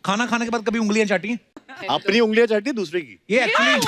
खाना खाने के बाद कभी उंगलियां चाटी हैं? अपनी उंगलियां चाटी दूसरे की। ये एक्चुअली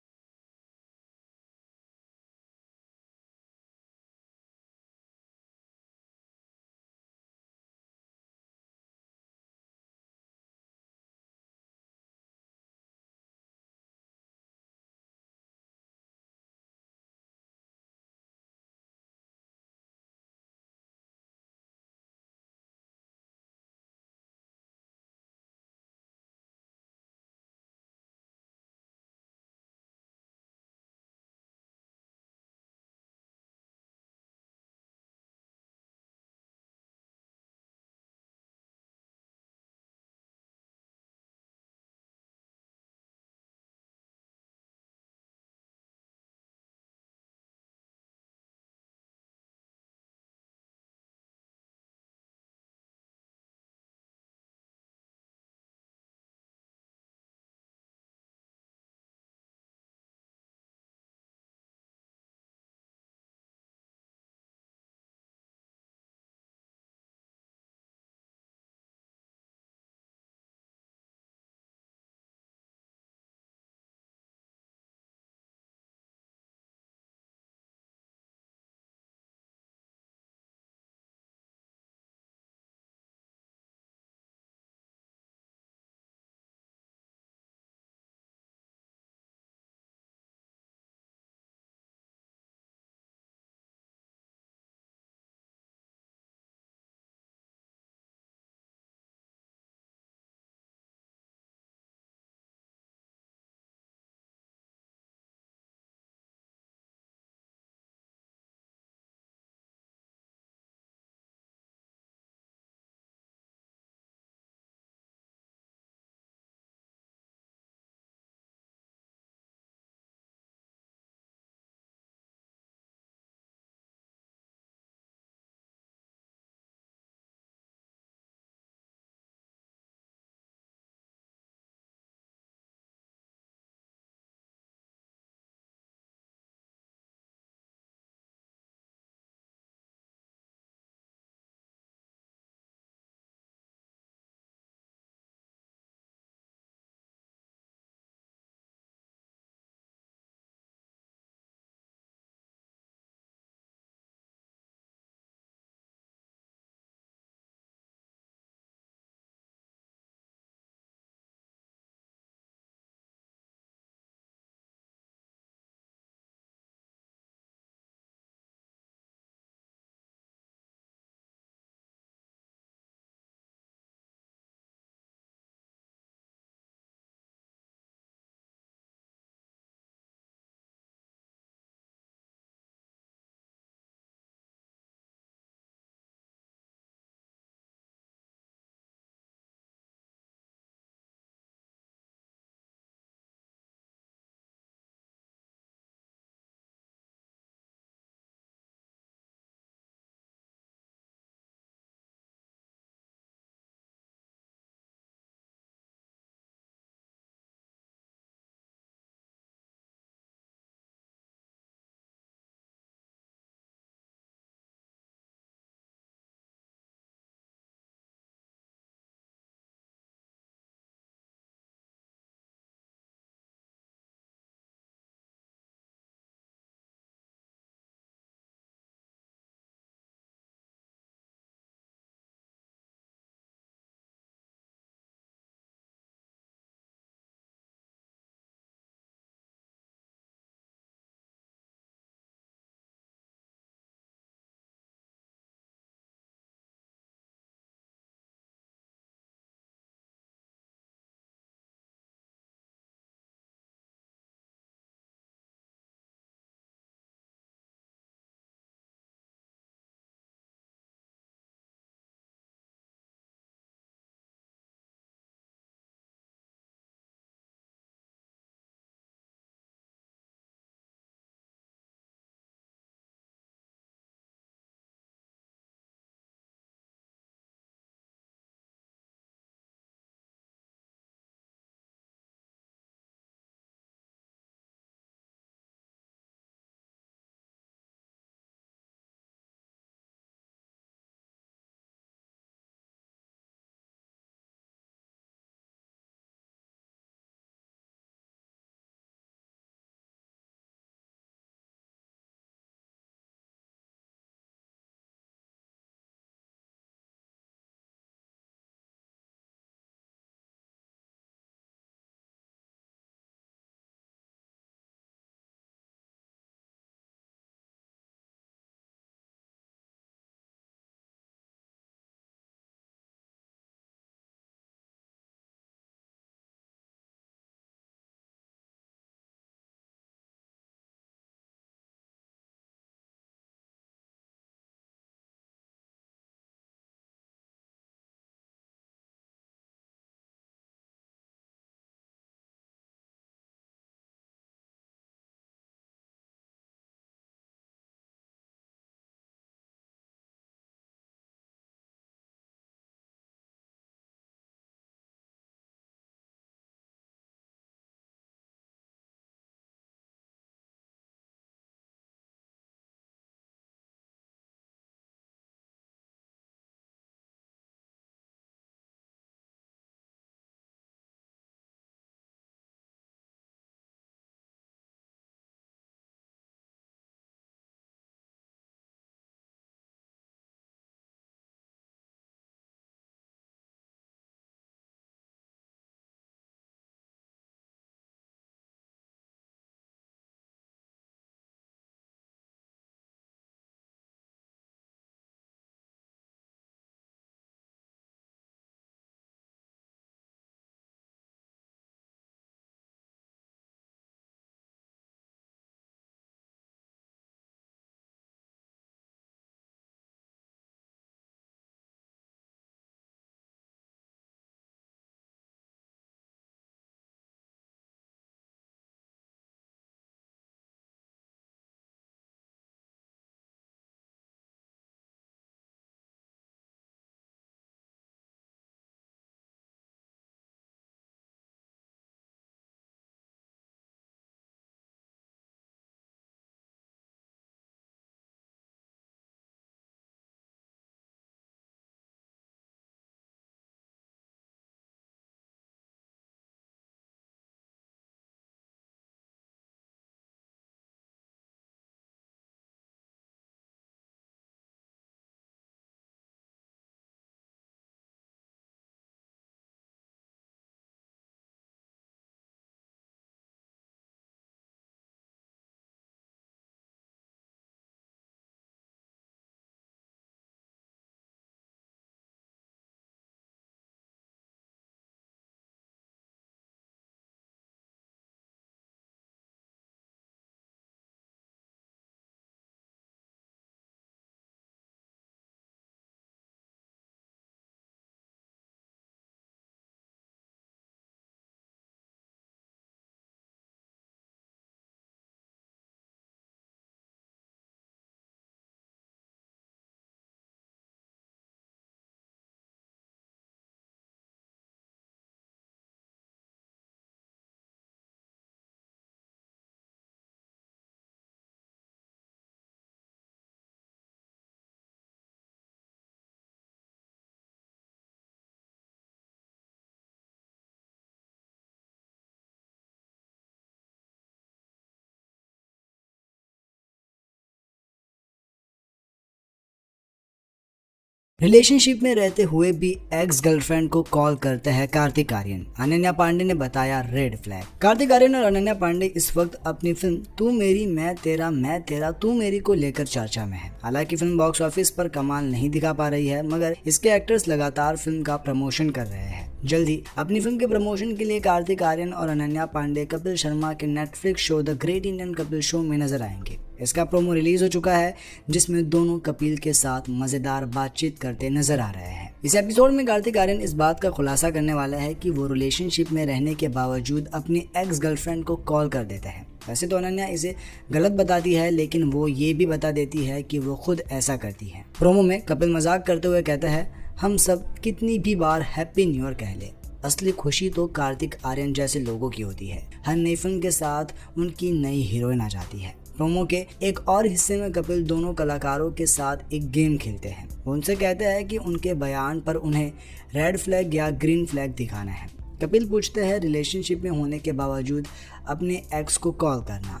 रिलेशनशिप में रहते हुए भी एक्स गर्लफ्रेंड को कॉल करते हैं कार्तिक आर्यन। अनन्या पांडे ने बताया रेड फ्लैग। कार्तिक आर्यन और अनन्या पांडे इस वक्त अपनी फिल्म तू मेरी मैं तेरा तू मेरी को लेकर चर्चा में है। हालांकि फिल्म बॉक्स ऑफिस पर कमाल नहीं दिखा पा रही है, मगर इसके एक्टर्स लगातार फिल्म का प्रमोशन कर रहे हैं। जल्दी अपनी फिल्म के प्रमोशन के लिए कार्तिक आर्यन और अनन्या पांडे कपिल शर्मा के Netflix show the great Indian Kapil show में नजर आएंगे। इसका प्रोमो रिलीज हो चुका है, जिसमें दोनों कपिल के साथ मजेदार बातचीत करते नजर आ रहे हैं। इस एपिसोड में कार्तिक आर्यन इस बात का खुलासा करने वाला है कि वो रिलेशनशिप में रहने के बावजूद अपनी एक्स गर्लफ्रेंड को कॉल कर देते हैं। वैसे तो अनन्या इसे गलत बताती है, लेकिन वो ये भी बता देती है कि वो खुद ऐसा करती है। प्रोमो में कपिल मजाक करते हुए कहता है, हम सब कितनी भी बार हैप्पी न्यू ईयर कह ले, असली खुशी तो कार्तिक आर्यन जैसे लोगों की होती है। हर नई फिल्म के साथ उनकी नई हीरोइन आ जाती है। प्रोमो के एक और हिस्से में कपिल दोनों कलाकारों के साथ एक गेम खेलते हैं। वो उनसे कहते हैं कि उनके बयान पर उन्हें रेड फ्लैग या ग्रीन फ्लैग दिखाना है। कपिल पूछते हैं रिलेशनशिप में होने के बावजूद अपने एक्स को कॉल करना।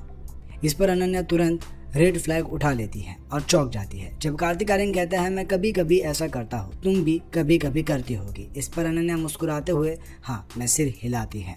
इस पर अनन्या तुरंत रेड फ्लैग उठा लेती है और चौंक जाती है। जब कार्तिक आर्यन कहता है, मैं कभी कभी ऐसा करता हूँ, तुम भी कभी कभी करती होगी। इस पर अनन्या मुस्कुराते हुए हाँ में सिर हिलाती है।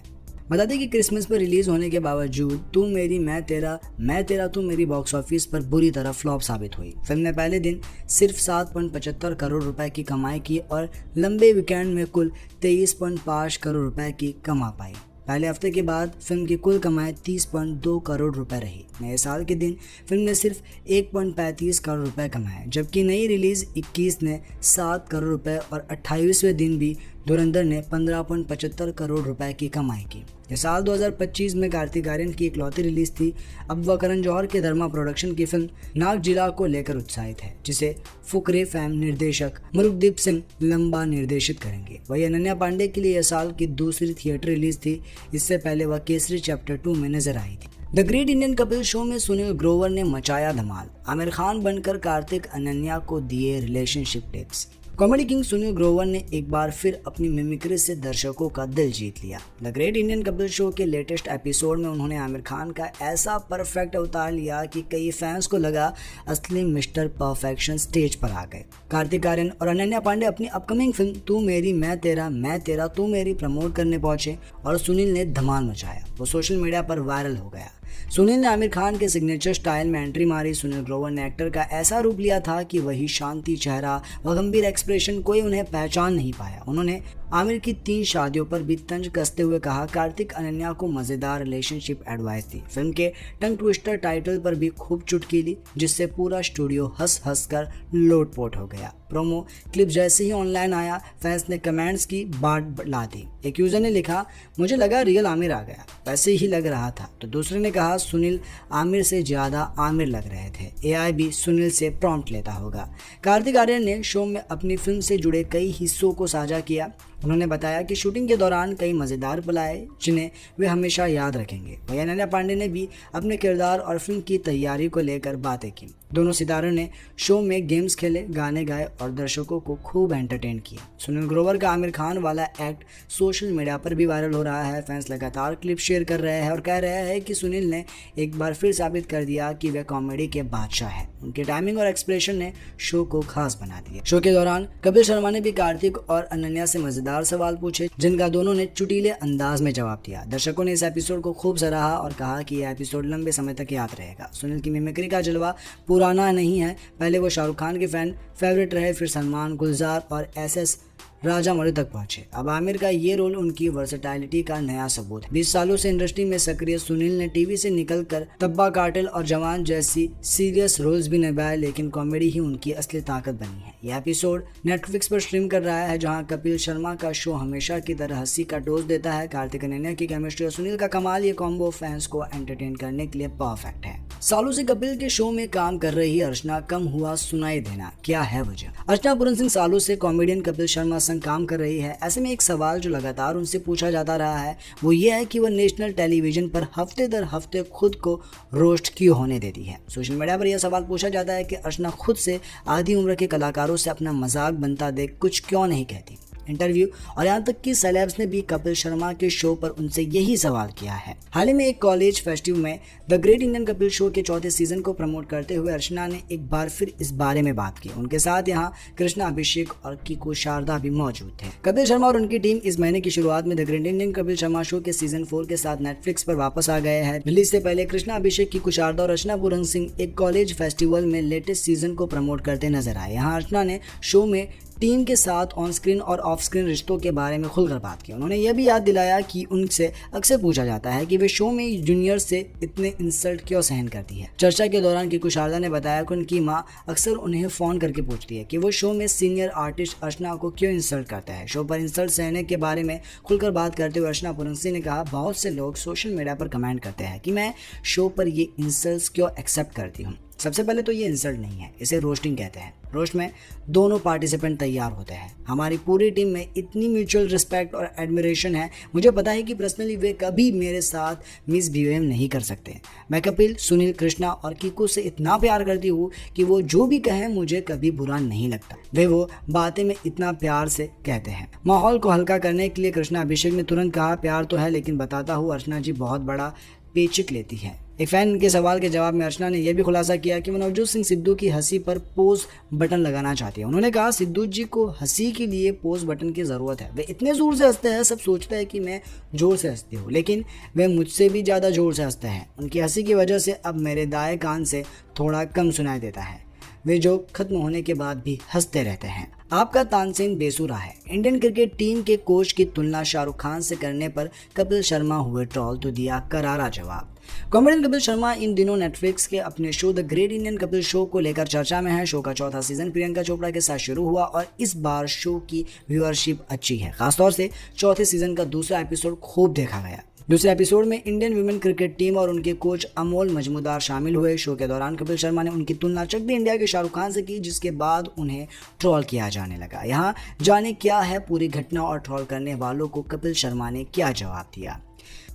बता दें कि क्रिसमस पर रिलीज होने के बावजूद तू मेरी मैं तेरा तू मेरी बॉक्स ऑफिस पर बुरी तरह फ्लॉप साबित हुई। फिल्म ने पहले दिन सिर्फ 7.75 करोड़ रुपए की कमाई की और लंबे वीकेंड में कुल 23.5 करोड़ रुपए की कमा पाई। पहले हफ्ते के बाद फिल्म की कुल कमाई 30.2 करोड़ रुपए रही। नए साल के दिन फिल्म ने सिर्फ 1.35 करोड़ रुपए कमाए, जबकि नई रिलीज 21 ने 7 करोड़ रुपए और 28वें दिन भी धुरंधर ने 15.75 करोड़ रुपए की कमाई की। यह साल 2025 में कार्तिक आर्यन की इकलौती रिलीज थी। अब वह करण जौहर के धर्मा प्रोडक्शन की फिल्म नाग जिला को लेकर उत्साहित है, जिसे फुकरे फैम निर्देशक मुरुगदीप सिंह लंबा निर्देशित करेंगे। वही अनन्या पांडे के लिए यह साल की दूसरी थिएटर रिलीज थी। इससे पहले वह केसरी चैप्टर 2 में नजर आई थी। The great Indian Kapil show में सुनील ग्रोवर ने मचाया धमाल। आमिर खान बनकर कार्तिक अनन्या को दिए relationship tips. Comedy king Sunil Grover ने एक बार फिर अपनी मिमिक्री से दर्शकों का दिल जीत लिया। The great Indian Kapil show के लेटेस्ट एपिसोड में उन्होंने आमिर खान का ऐसा परफेक्ट अवतार लिया कि कई फैंस को लगा असली मिस्टर परफेक्शन स्टेज पर आ गए। कार्तिक आर्यन और अनन्या पांडे अपनी अपकमिंग फिल्म तू मेरी मैं तेरा तू मेरी प्रमोट करने पहुंचे और सुनील ने धमाल मचाया। वो सोशल मीडिया पर वायरल हो गया। सुनील ने आमिर खान के सिग्नेचर स्टाइल में एंट्री मारी। सुनील ग्रोवर ने एक्टर का ऐसा रूप लिया था कि वही शांति चेहरा व गंभीर एक्सप्रेशन, कोई उन्हें पहचान नहीं पाया। उन्होंने आमिर की 3 शादियों पर भी तंज कसते हुए कहा, कार्तिक अनन्या को मजेदार रिलेशनशिप एडवाइस दी। फिल्म के टंग ट्विस्टर टाइटल पर भी खूब चुटकी ली, जिससे पूरा स्टूडियो हंस हंस कर लोटपोट हो गया। प्रोमो क्लिप जैसे ही ऑनलाइन आया, फैंस ने कमेंट्स की बाढ़ ला दी। एक यूजर ने लिखा, मुझे लगा रियल आमिर आ गया, वैसे ही लग रहा था। तो दूसरे ने कहा, सुनील आमिर से ज्यादा आमिर लग रहे थे, एआई भी सुनील से प्रॉम्प्ट लेता होगा। कार्तिक आर्यन ने शो में अपनी फिल्म से जुड़े कई हिस्सों को साझा किया। उन्होंने बताया कि शूटिंग के दौरान कई मजेदार पल आए, जिन्हें वे हमेशा याद रखेंगे। वहीं अनन्या पांडे ने भी अपने किरदार और फिल्म की तैयारी को लेकर बातें की। दोनों सितारों ने शो में गेम्स खेले, गाने गाए और दर्शकों को खूब एंटरटेन किया। सुनील ग्रोवर का आमिर खान वाला एक्ट सोशल मीडिया पर भी वायरल हो रहा है। फैंस लगातार क्लिप शेयर कर रहे हैं और कह रहे हैं कि सुनील ने एक बार फिर साबित कर दिया कि वे कॉमेडी के बादशाह हैं। उनके टाइमिंग और एक्सप्रेशन ने शो को खास बना दिया। शो के दौरान कपिल शर्मा ने भी कार्तिक और अनन्या से मजेदार सवाल पूछे, जिनका दोनों ने चुटीले अंदाज में जवाब दिया। दर्शकों ने इस एपिसोड को खूब सराहा और कहा कि यह एपिसोड लंबे समय तक याद रहेगा। सुनील की मिमिक्री का जलवा पुराना नहीं है। पहले वो शाहरुख खान के फैन फेवरेट रहे, फिर सलमान, गुलजार और एसएस राजामौली तक पहुंचे। अब आमिर का ये रोल उनकी वर्सेटैलिटी का नया सबूत है। 20 सालों से इंडस्ट्री में सक्रिय सुनील ने टीवी से निकलकर तब्बा कार्टेल और जवान जैसी सीरियस रोल्स भी निभाए, लेकिन कॉमेडी ही उनकी असली ताकत बनी है। यह एपिसोड नेटफ्लिक्स पर स्ट्रीम कर रहा है, जहां कपिल शर्मा का शो हमेशा की तरह हंसी का डोज देता है। कार्तिक अनन्या की केमिस्ट्री और सुनील का कमाल, ये कॉम्बो फैंस को एंटरटेन करने के लिए परफेक्ट है। सालों से कपिल के शो में काम कर रही अर्चना कम हुआ सुनाई देना, क्या है वजह? अर्चना पूरन सिंह सालों से कॉमेडियन कपिल शर्मा संग काम कर रही है। ऐसे में एक सवाल जो लगातार उनसे पूछा जाता रहा है, वो ये है कि वह नेशनल टेलीविजन पर हफ्ते दर हफ्ते खुद को रोस्ट क्यों होने देती है। सोशल मीडिया पर यह सवाल पूछा जाता है कि अर्चना खुद से आधी उम्र के कलाकारों से अपना मजाक बनता देख कुछ क्यों नहीं कहती। इंटरव्यू और यहाँ तक कि सेलेब्स ने भी कपिल शर्मा के शो पर उनसे यही सवाल किया है। हाल ही में एक कॉलेज फेस्टिव में the great Indian Kapil show के चौथे सीजन को प्रमोट करते हुए अर्चना ने एक बार फिर इस बारे में बात की। उनके साथ यहाँ कृष्णा अभिषेक और कीकू शारदा भी मौजूद थे। कपिल शर्मा और उनकी टीम इस महीने की शुरुआत में the great Indian Kapil Sharma show के सीजन 4 के साथ नेटफ्लिक्स पर वापस आ गए हैं। रिलीज से पहले कृष्णा अभिषेक, कीकू शारदा और अर्चना पूरन सिंह एक कॉलेज फेस्टिवल में लेटेस्ट सीजन को प्रमोट करते नजर आए। यहाँ अर्चना ने शो में टीम के साथ ऑन स्क्रीन और ऑफ स्क्रीन रिश्तों के बारे में खुलकर बात की। उन्होंने यह भी याद दिलाया कि उनसे अक्सर पूछा जाता है कि वे शो में जूनियर से इतने इंसल्ट क्यों सहन करती है। चर्चा के दौरान कीकू शारदा ने बताया कि उनकी मां अक्सर उन्हें फोन करके पूछती है कि वो शो में सीनियर आर्टिस्ट अर्चना को क्यों इंसल्ट करता है। शो पर इंसल्ट सहने के बारे में खुलकर बात करते हुए अर्चना पूरन सिंह ने कहा, बहुत से लोग सोशल मीडिया पर कमेंट करते हैं कि मैं शो पर ये इंसल्ट क्यों एक्सेप्ट करती हूँ। सबसे पहले तो ये इंसल्ट नहीं है, इसे रोस्टिंग कहते हैं। रोस्ट में दोनों पार्टिसिपेंट तैयार होते हैं। हमारी पूरी टीम में इतनी म्यूचुअल रिस्पेक्ट और एडमिरेशन है, मुझे पता है कि पर्सनली वे कभी मेरे साथ मिसबिहेव नहीं कर सकते। मैं कपिल, सुनील, कृष्णा और कीकू से इतना प्यार करती हूँ कि वो जो भी कहें मुझे कभी बुरा नहीं लगता। वे वो बातें में इतना प्यार से कहते हैं। माहौल को हल्का करने के लिए कृष्णा अभिषेक ने तुरंत कहा, प्यार तो है लेकिन बताता हूँ अर्चना जी बहुत बड़ा पेचिक लेती है। एक फैन के सवाल के जवाब में अर्चना ने यह भी खुलासा किया कि वो नवजोत सिंह सिद्धू की हंसी पर पोज बटन लगाना चाहती है। उन्होंने कहा, सिद्धू जी को हंसी के लिए पोज बटन की जरूरत है। वे इतने जोर से हंसते हैं, सब सोचते हैं कि मैं जोर से हंसती हूँ, लेकिन वे मुझसे भी ज़्यादा जोर से हंसते हैं। उनकी हंसी की वजह से अब मेरे दाएं कान से थोड़ा कम सुनाई देता है। वे जो खत्म होने के बाद भी हंसते रहते हैं। आपका तानसेन बेसुरा है। इंडियन क्रिकेट टीम के कोच की तुलना शाहरुख खान से करने पर कपिल शर्मा हुए ट्रोल, तो दिया करारा जवाब। कॉमेडियन कपिल शर्मा इन दिनों नेटफ्लिक्स के अपने show the great Indian Kapil show को लेकर चर्चा में है। शो का चौथा सीजन प्रियंका चोपड़ा के साथ शुरू हुआ और इस बार शो की व्यूअरशिप अच्छी है। खासतौर से चौथे सीजन का दूसरा एपिसोड खूब देखा गया। दूसरे एपिसोड में इंडियन वुमेन क्रिकेट टीम और उनके कोच अमोल मजमूदार शामिल हुए। शो के दौरान कपिल शर्मा ने उनकी तुलना चक दे इंडिया के शाहरुख खान से की, जिसके बाद उन्हें ट्रोल किया जाने लगा। यहाँ जाने क्या है पूरी घटना और ट्रोल करने वालों को कपिल शर्मा ने क्या जवाब दिया।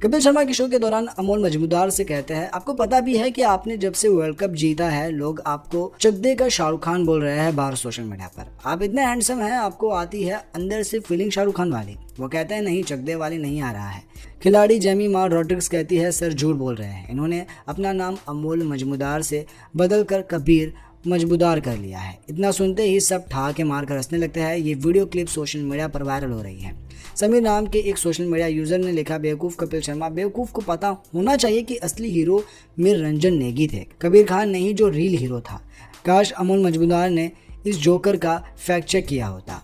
कपिल शर्मा के शो के दौरान अमोल मजमूदार से कहते हैं, आपको पता भी है कि आपने जब से वर्ल्ड कप जीता है लोग आपको चकदे का शाहरुख खान बोल रहे हैं बाहर सोशल मीडिया पर। आप इतने हैंडसम हैं, आपको आती है अंदर से फीलिंग शाहरुख खान वाली। वो कहते हैं नहीं, चकदे वाली नहीं आ रहा है। खिलाड़ी जेमी मार रॉड्रिग्स कहती है, सर झूठ बोल रहे हैं। इन्होंने अपना नाम अमोल मजमूदार से बदल कर कबीर मजबूदार कर लिया है। इतना सुनते ही सब ठहाके मारकर हंसने लगते हैं। ये वीडियो क्लिप सोशल मीडिया पर वायरल हो रही है। समीर नाम के एक सोशल मीडिया यूजर ने लिखा, बेवकूफ़ कपिल शर्मा, बेवकूफ़ को पता होना चाहिए कि असली हीरो मीर रंजन नेगी थे, कबीर खान नहीं जो रियल हीरो था। काश अमोल मजमूदार ने इस जोकर का फैक्ट चेक किया होता।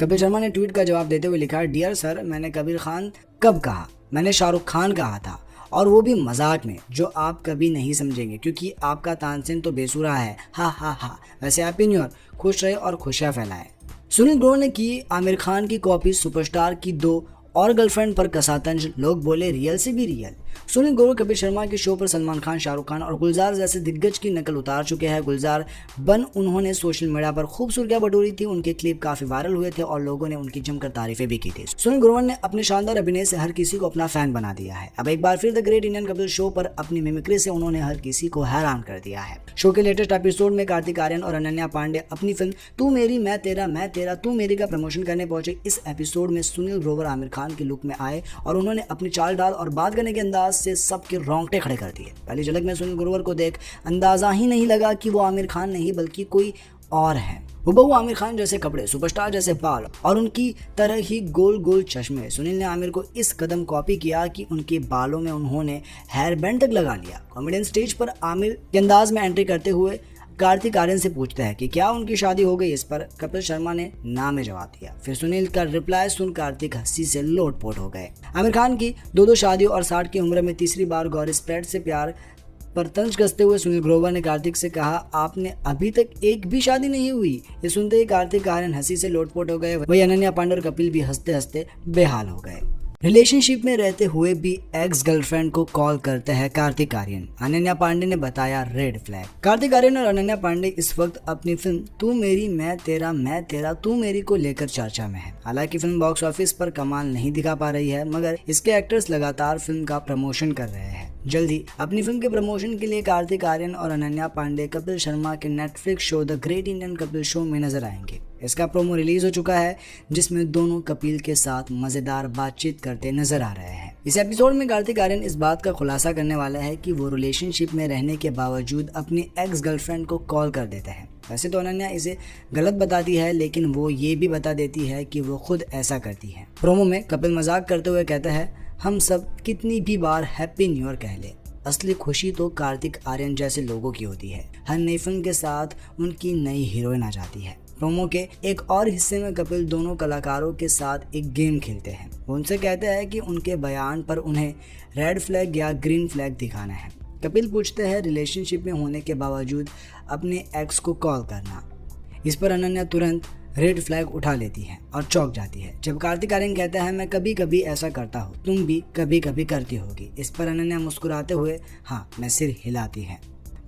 कपिल शर्मा ने ट्वीट का जवाब देते हुए लिखा, डियर सर, मैंने कबीर खान कब कहा? मैंने शाहरुख खान कहा था, और वो भी मजाक में, जो आप कभी नहीं समझेंगे क्योंकि आपका तानसेन तो बेसुरा है। हा हा हा। वैसे हैप्पी न्यू ईयर, खुश रहे और खुशियां फैलाए। सुनील ग्रोवर ने की आमिर खान की कॉपी, सुपरस्टार की 2 और गर्लफ्रेंड पर कसा तंज, लोग बोले रियल से भी रियल। सुनील ग्रोवर कपिल शर्मा के शो पर सलमान खान, शाहरुख खान और गुलजार जैसे दिग्गज की नकल उतार चुके हैं। गुलजार बन उन्होंने सोशल मीडिया पर खूब सुर्खियां बटोरी थी। उनके क्लिप काफी वायरल हुए थे और लोगों ने उनकी जमकर तारीफें भी की थी। सुनील ग्रोवर ने अपने शानदार अभिनय से हर किसी को अपना फैन बना दिया है। अब एक बार फिर the great Indian Kapil show पर अपनी मिमिक्री से उन्होंने हर किसी को हैरान कर दिया है। शो के लेटेस्ट एपिसोड में कार्तिक आर्यन और अनन्या पांडे अपनी फिल्म तू मेरी मैं तेरा तू मेरी का प्रमोशन करने पहुंचे। इस एपिसोड में सुनील ग्रोवर आमिर खान के लुक में आए और उन्होंने अपनी चाल डाल और बात करने के अंदाज से सबके रोंगटे खड़े कर दिए। पहली झलक में सुनील ग्रोवर को देख अंदाजा ही नहीं लगा कि वो आमिर खान नहीं बल्कि कोई और है। हुबहू आमिर खान जैसे कपड़े, सुपरस्टार जैसे बाल और उनकी तरह ही गोल गोल चश्मे। सुनील ने आमिर को इस कदम कॉपी किया कि उनके बालों में उन्होंने हेयर बैंड तक लगा लिया। कॉमेडियन स्टेज पर आमिर के अंदाज में एंट्री करते हुए कार्तिक आर्यन से पूछते हैं कि क्या उनकी शादी हो गई। इस पर कपिल शर्मा ने ना में जवाब दिया। फिर सुनील का रिप्लाई सुन कार्तिक हंसी से लोटपोट हो गए। आमिर खान की 2 शादियों और 60 की उम्र में तीसरी बार गौरी स्प्रेड से प्यार पर तंज कसते हुए सुनील ग्रोवर ने कार्तिक से कहा, आपने अभी तक एक भी शादी नहीं हुई। ये सुनते ही कार्तिक आर्यन हंसी से लोटपोट हो गए। वही अनन्या पांडे और कपिल भी हंसते हंसते बेहाल हो गए। रिलेशनशिप में रहते हुए भी एक्स गर्लफ्रेंड को कॉल करते हैं कार्तिक आर्यन, अनन्या पांडे ने बताया रेड फ्लैग। कार्तिक आर्यन और अनन्या पांडे इस वक्त अपनी फिल्म तू मेरी मैं तेरा तू मेरी को लेकर चर्चा में है। हालांकि फिल्म बॉक्स ऑफिस पर कमाल नहीं दिखा पा रही है, मगर इसके एक्टर्स लगातार फिल्म का प्रमोशन कर रहे हैं। जल्दी अपनी फिल्म के प्रमोशन के लिए कार्तिक आर्यन और अनन्या पांडे कपिल शर्मा के Netflix show the great Indian Kapil show में नजर आएंगे। इसका प्रोमो रिलीज हो चुका है जिसमें दोनों कपिल के साथ मजेदार बातचीत करते नजर आ रहे हैं। इस एपिसोड में कार्तिक आर्यन इस बात का खुलासा करने वाला है कि वो रिलेशनशिप में रहने के बावजूद अपनी एक्स गर्लफ्रेंड को कॉल कर देते हैं। वैसे तो अनन्या इसे गलत बताती है, लेकिन वो ये भी बता देती है कि वो खुद ऐसा करती है। प्रोमो में कपिल मजाक करते हुए कहता है, हम सब कितनी भी बार हैप्पी न्यू ईयर कह ले, असली खुशी तो कार्तिक आर्यन जैसे लोगों की होती है। हर नई फिल्म के साथ उनकी नई हीरोइन आ जाती है। प्रोमो के एक और हिस्से में कपिल दोनों कलाकारों के साथ एक गेम खेलते हैं। वो उनसे कहते हैं कि उनके बयान पर उन्हें रेड फ्लैग या ग्रीन फ्लैग दिखाना है। कपिल पूछते हैं रिलेशनशिप में होने के बावजूद अपने एक्स को कॉल करना। इस पर अनन्या तुरंत रेड फ्लैग उठा लेती है और चौंक जाती है। जब कार्तिक आर्यन कहता है, मैं कभी कभी ऐसा करता हूँ, तुम भी कभी कभी करती होगी। इस पर अनन्या मुस्कुराते हुए हाँ में सिर हिलाती है।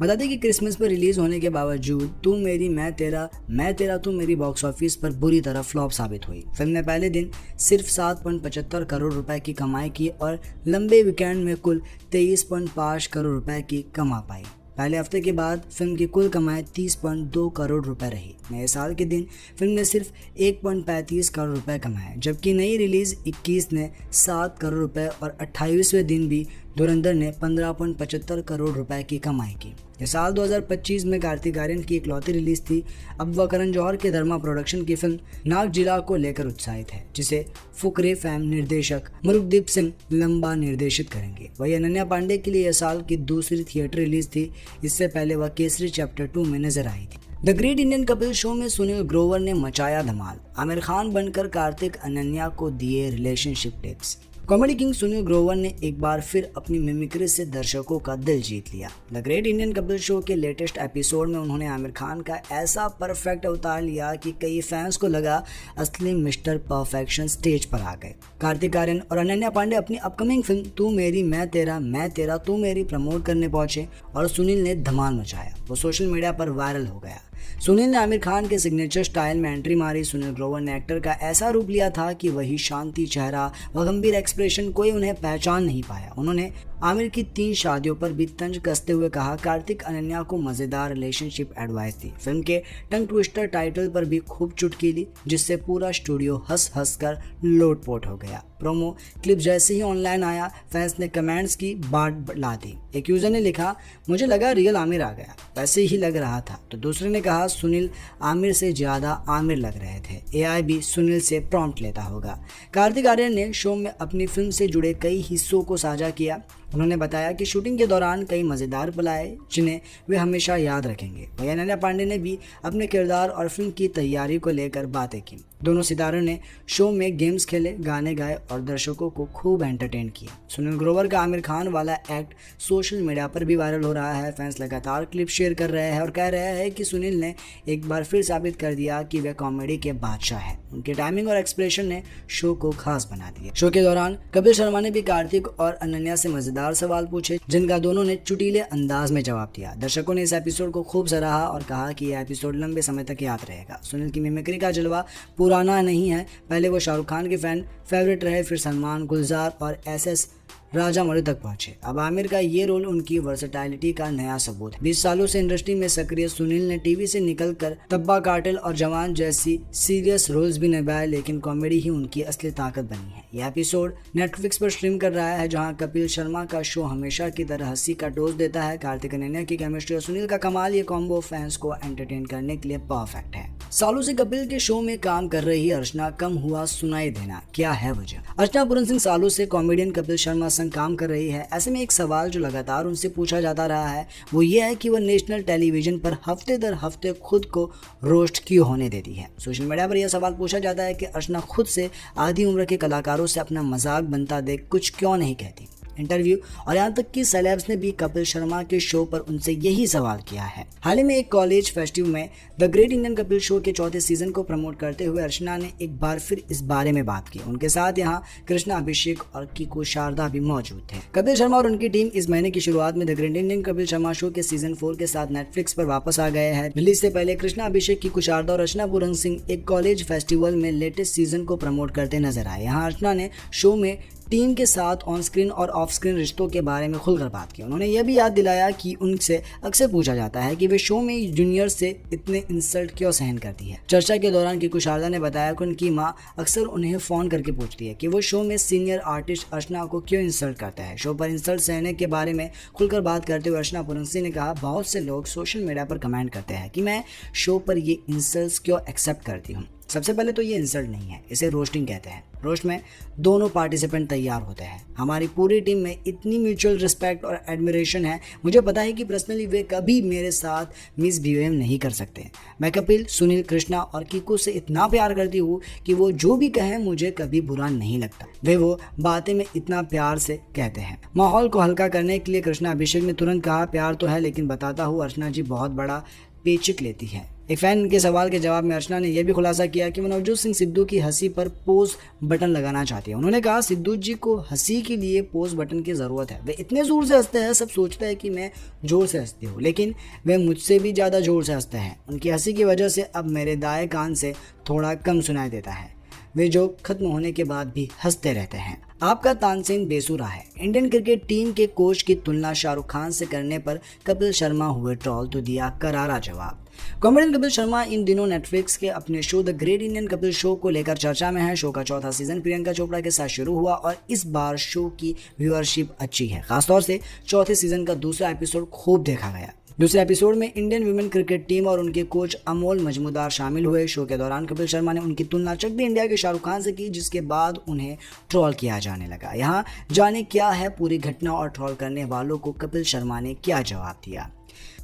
बता दें कि क्रिसमस पर रिलीज होने के बावजूद तू मेरी मैं तेरा तू मेरी बॉक्स ऑफिस पर बुरी तरह फ्लॉप साबित हुई। फिल्म ने पहले दिन सिर्फ 7.75 करोड़ रुपए की कमाई की और लंबे वीकेंड में कुल 23.5 करोड़ रुपए की कमा पाई। पहले हफ्ते के बाद फिल्म की कुल कमाई 30.2 करोड़ रुपए रही। नए साल के दिन फिल्म ने सिर्फ 1.35 करोड़ रुपए कमाए, जबकि नई रिलीज 21 ने 7 करोड़ रुपए और 28वें दिन भी धुरंधर ने 15.75 करोड़ रुपए की कमाई की। यह साल 2025 में कार्तिक आर्यन की इकलौती रिलीज थी। अब वह करण जौहर के धर्मा प्रोडक्शन की फिल्म नाग जिला को लेकर उत्साहित है, जिसे फुकरे फैम निर्देशक मुरुगदीप सिंह लंबा निर्देशित करेंगे। वही अनन्या पांडे के लिए यह साल की दूसरी थिएटर रिलीज थी। इससे पहले वह केसरी चैप्टर 2 में नजर आई थी। The great Indian Kapil show में सुनील ग्रोवर ने मचाया धमाल। आमिर खान बनकर कार्तिक अनन्या को दिए relationship tips. Comedy king Sunil Grover ने एक बार फिर अपनी मिमिक्री से दर्शकों का दिल जीत लिया। The great Indian Kapil show के लेटेस्ट एपिसोड में उन्होंने आमिर खान का ऐसा परफेक्ट अवतार लिया कि कई फैंस को लगा असली मिस्टर परफेक्शन स्टेज पर आ गए। कार्तिक आर्यन और अनन्या पांडे अपनी अपकमिंग फिल्म तू मेरी मैं तेरा तू मेरी प्रमोट करने पहुंचे और सुनील ने धमाल मचाया। वो सोशल मीडिया पर वायरल हो गया। सुनील ने आमिर खान के सिग्नेचर स्टाइल में एंट्री मारी। सुनील ग्रोवर ने एक्टर का ऐसा रूप लिया था कि वही शांति चेहरा व गंभीर एक्सप्रेशन, कोई उन्हें पहचान नहीं पाया। उन्होंने आमिर की 3 शादियों पर भी तंज कसते हुए कहा, कार्तिक अनन्या को मजेदार रिलेशनशिप एडवाइस दी। फिल्म के टंग ट्विस्टर टाइटल पर भी खूब चुटकी ली, जिससे पूरा स्टूडियो हंस हंस कर लोटपोट हो गया। प्रोमो क्लिप जैसे ही ऑनलाइन आया, फैंस ने कमेंट्स की बाढ़ ला दी। एक यूजर ने लिखा, मुझे लगा रियल आमिर आ गया, वैसे ही लग रहा था। तो दूसरे ने कहा, सुनील आमिर से ज्यादा आमिर लग रहे थे, एआई भी सुनील से प्रॉम्प्ट लेता होगा। कार्तिक आर्यन ने शो में अपनी फिल्म से जुड़े कई हिस्सों को साझा किया। उन्होंने बताया कि शूटिंग के दौरान कई मजेदार पल आए जिन्हें वे हमेशा याद रखेंगे। वहीं अनन्या पांडे ने भी अपने किरदार और फिल्म की तैयारी को लेकर बातें की। दोनों सितारों ने शो में गेम्स खेले, गाने गाए और दर्शकों को खूब एंटरटेन किया। सुनील ग्रोवर का आमिर खान वाला एक्ट सोशल मीडिया पर भी वायरल हो रहा है। फैंस लगातार क्लिप शेयर कर रहे हैं और कह रहे हैं कि सुनील ने एक बार फिर साबित कर दिया कि वे कॉमेडी के बादशाह हैं। उनके टाइमिंग और एक्सप्रेशन ने शो को खास बना दिया। शो के दौरान कपिल शर्मा ने भी कार्तिक और अनन्या से मजेदार सवाल पूछे, जिनका दोनों ने चुटीले अंदाज में जवाब दिया। दर्शकों ने इस एपिसोड को खूब सराहा और कहा कि यह एपिसोड लंबे समय तक याद रहेगा। सुनील की मिमिक्री का जलवा पुराना नहीं है। पहले वो शाहरुख खान के फैन फेवरेट रहे, फिर सलमान, गुलजार और एसएस राजामौली तक पहुंचे। अब आमिर का ये रोल उनकी वर्सेटैलिटी का नया सबूत है। 20 सालों से इंडस्ट्री में सक्रिय सुनील ने टीवी से निकलकर तब्बा कार्टेल और जवान जैसी सीरियस रोल्स भी निभाए, लेकिन कॉमेडी ही उनकी असली ताकत बनी है। यह एपिसोड नेटफ्लिक्स पर स्ट्रीम कर रहा है, जहां कपिल शर्मा का शो हमेशा की तरह हंसी का डोज देता है। कार्तिक अनन्या की केमिस्ट्री और सुनील का कमाल, ये कॉम्बो फैंस को एंटरटेन करने के लिए परफेक्ट है। सालों से कपिल के शो में काम कर रही अर्चना कम हुआ सुनाई देना, क्या है वजह? अर्चना पूरन सिंह सालों से कॉमेडियन कपिल शर्मा संग काम कर रही है। ऐसे में एक सवाल जो लगातार उनसे पूछा जाता रहा है वो ये है कि वह नेशनल टेलीविजन पर हफ्ते दर हफ्ते खुद को रोस्ट क्यों होने देती है। सोशल मीडिया पर यह सवाल पूछा जाता है कि अर्चना खुद से आधी उम्र के कलाकारों से अपना मजाक बनता देख कुछ क्यों नहीं कहती। इंटरव्यू और यहाँ तक कि सेलेब्स ने भी कपिल शर्मा के शो पर उनसे यही सवाल किया है। हाल ही में एक कॉलेज फेस्टिव में the great Indian Kapil show के 4थे सीजन को प्रमोट करते हुए अर्चना ने एक बार फिर इस बारे में बात की। उनके साथ यहाँ कृष्णा अभिषेक और कीकू शारदा भी मौजूद थे। कपिल शर्मा और उनकी टीम इस महीने की शुरुआत में the great Indian Kapil Sharma show के सीजन 4 के साथ नेटफ्लिक्स पर वापस आ गए हैं। रिलीज से पहले कृष्णा अभिषेक, कीकू शारदा और अर्चना पूरन सिंह एक कॉलेज फेस्टिवल में लेटेस्ट सीजन को प्रमोट करते नजर आए। यहाँ अर्चना ने शो में टीम के साथ ऑन स्क्रीन और ऑफ स्क्रीन रिश्तों के बारे में खुलकर बात की। उन्होंने यह भी याद दिलाया कि उनसे अक्सर पूछा जाता है कि वे शो में जूनियर से इतने इंसल्ट क्यों सहन करती है। चर्चा के दौरान की कुशारदा ने बताया कि उनकी मां अक्सर उन्हें फोन करके पूछती है कि वो शो में सीनियर आर्टिस्ट अर्चना को क्यों इंसल्ट करता है। शो पर इंसल्ट सहने के बारे में खुलकर बात करते हुए अर्चना पुरंसी ने कहा, बहुत से लोग सोशल मीडिया पर कमेंट करते हैं कि मैं शो पर ये इंसल्ट क्यों एक्सेप्ट करती हूँ। सबसे पहले तो ये इंसल्ट नहीं है, इसे रोस्टिंग कहते हैं। रोस्ट में दोनों पार्टिसिपेंट तैयार होते हैं। हमारी पूरी टीम में इतनी म्यूचुअल रिस्पेक्ट और एडमिरेशन है, मुझे पता है कि पर्सनली वे कभी मेरे साथ मिसबिहेव नहीं कर सकते। मैं कपिल, सुनील, कृष्णा और कीकू से इतना प्यार करती हूँ कि वो जो भी कहें मुझे कभी बुरा नहीं लगता। वे वो बातें में इतना प्यार से कहते हैं। माहौल को हल्का करने के लिए कृष्णा अभिषेक ने तुरंत कहा, प्यार तो है लेकिन बताता हूँ अर्चना जी बहुत बड़ा पेचिक लेती है। एक फैन के सवाल के जवाब में अर्चना ने यह भी खुलासा किया कि वो नवजोत सिंह सिद्धू की हंसी पर पोज बटन लगाना चाहती है। उन्होंने कहा, सिद्धू जी को हंसी के लिए पोज बटन की जरूरत है। वे इतने जोर से हंसते हैं, सब सोचते हैं कि मैं जोर से हंसती हूँ, लेकिन वे मुझसे भी ज़्यादा जोर से हंसते हैं। उनकी हंसी की वजह से अब मेरे दाएं कान से थोड़ा कम सुनाई देता है। वे जो खत्म होने के बाद भी हंसते रहते हैं। आपका तानसेन बेसुरा है। इंडियन क्रिकेट टीम के कोच की तुलना शाहरुख खान से करने पर कपिल शर्मा हुए ट्रोल, तो दिया करारा जवाब। कॉमेडियन कपिल शर्मा इन दिनों नेटफ्लिक्स के अपने show the great Indian Kapil show को लेकर चर्चा में है। शो का चौथा सीजन प्रियंका चोपड़ा के साथ शुरू हुआ और इस बार शो की व्यूअरशिप अच्छी है। खासतौर से चौथे सीजन का दूसरा एपिसोड खूब देखा गया। दूसरे एपिसोड में इंडियन वुमेन क्रिकेट टीम और उनके कोच अमोल मजमूदार शामिल हुए। शो के दौरान कपिल शर्मा ने उनकी तुलना चक दे इंडिया के शाहरुख खान से की, जिसके बाद उन्हें ट्रोल किया जाने लगा। यहाँ जाने क्या है पूरी घटना और ट्रोल करने वालों को कपिल शर्मा ने क्या जवाब दिया।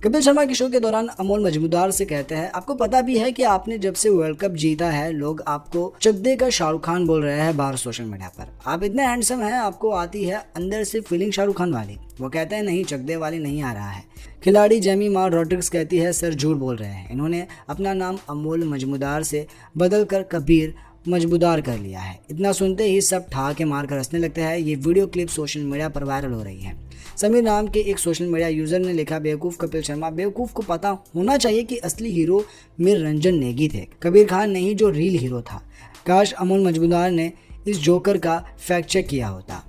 कपिल शर्मा के शो के दौरान अमोल मजमूदार से कहते हैं, आपको पता भी है कि आपने जब से वर्ल्ड कप जीता है लोग आपको चकदे का शाहरुख खान बोल रहे हैं बाहर सोशल मीडिया पर। आप इतने हैंडसम हैं, आपको आती है अंदर से फीलिंग शाहरुख खान वाली। वो कहते हैं नहीं, चकदे वाली नहीं आ रहा है। खिलाड़ी जेमी मार रॉड्रिक्स कहती है, सर झूठ बोल रहे हैं। इन्होंने अपना नाम अमोल मजमूदार से बदल कर कबीर मजबूदार कर लिया है। इतना सुनते ही सब ठहाके मारकर हंसने लगते हैं। ये वीडियो क्लिप सोशल मीडिया पर वायरल हो रही है। समीर नाम के एक सोशल मीडिया यूजर ने लिखा, बेवकूफ़ कपिल शर्मा, बेवकूफ़ को पता होना चाहिए कि असली हीरो मीर रंजन नेगी थे, कबीर खान नहीं जो रियल हीरो था। काश अमोल मजमूदार ने इस जोकर का फैक्ट चेक किया होता।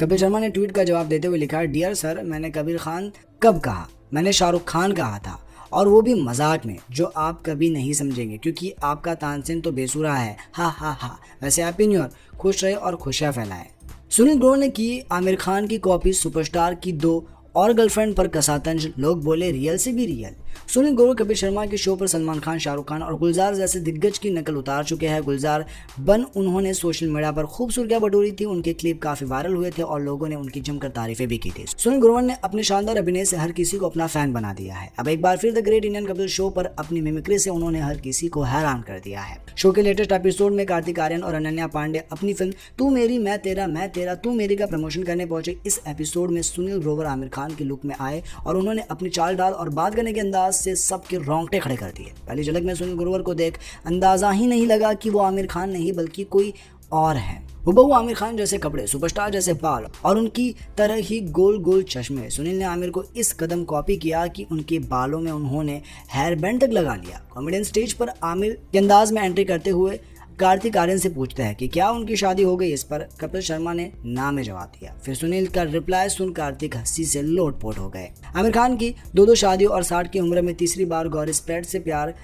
कपिल शर्मा ने ट्वीट का जवाब देते हुए लिखा, डियर सर, मैंने कबीर खान कब कहा? मैंने शाहरुख खान कहा था, और वो भी मजाक में, जो आप कभी नहीं समझेंगे क्योंकि आपका तानसेन तो बेसुरा है। हा हा हा। वैसे हैप्पी न्यू ईयर, खुश रहे और खुशियां फैलाएं। सुनील ग्रोवर ने की आमिर खान की कॉपी, सुपरस्टार की 2 और गर्लफ्रेंड पर कसा तंज, लोग बोले रियल से भी रियल। सुनील ग्रोवर कपिल शर्मा के शो पर सलमान खान, शाहरुख खान और गुलजार जैसे दिग्गज की नकल उतार चुके हैं। गुलजार बन उन्होंने सोशल मीडिया पर खूब सुर्खियां बटोरी थी। उनके क्लिप काफी वायरल हुए थे और लोगों ने उनकी जमकर तारीफें भी की थी। सुनील ग्रोवर ने अपने शानदार अभिनय से हर किसी को अपना फैन बना दिया है। अब एक बार फिर the great Indian Kapil show पर अपनी मिमिक्री से उन्होंने हर किसी को हैरान कर दिया है। शो के लेटेस्ट एपिसोड में कार्तिक आर्यन और अनन्या पांडे अपनी फिल्म तू मेरी मैं तेरा तू मेरी का प्रमोशन करने पहुंचे। इस एपिसोड में सुनील ग्रोवर आमिर खान के लुक में आए और उन्होंने अपनी चाल डाल और बात करने के अंदाज से सबके रोंगटे खड़े कर दिए। पहली झलक में सुनील ग्रोवर को देख अंदाजा ही नहीं लगा कि वो आमिर खान नहीं बल्कि कोई और है। हुबहू आमिर खान जैसे कपड़े, सुपरस्टार जैसे बाल और उनकी तरह ही गोल गोल चश्मे। सुनील ने आमिर को इस कदम कॉपी किया कि उनके बालों में उन्होंने हेयर बैंड तक लगा लिया। कॉमेडियन स्टेज पर आमिर के अंदाज में एंट्री करते हुए कार्तिक आर्यन से पूछते हैं कि क्या उनकी शादी हो गई। इस पर कपिल शर्मा ने ना में जवाब दिया। फिर सुनील का रिप्लाई सुन कार्तिक हंसी से लोटपोट हो गए। आमिर खान की 2 शादियों और 60 की उम्र में तीसरी बार गौरी स्प्रेड से प्यार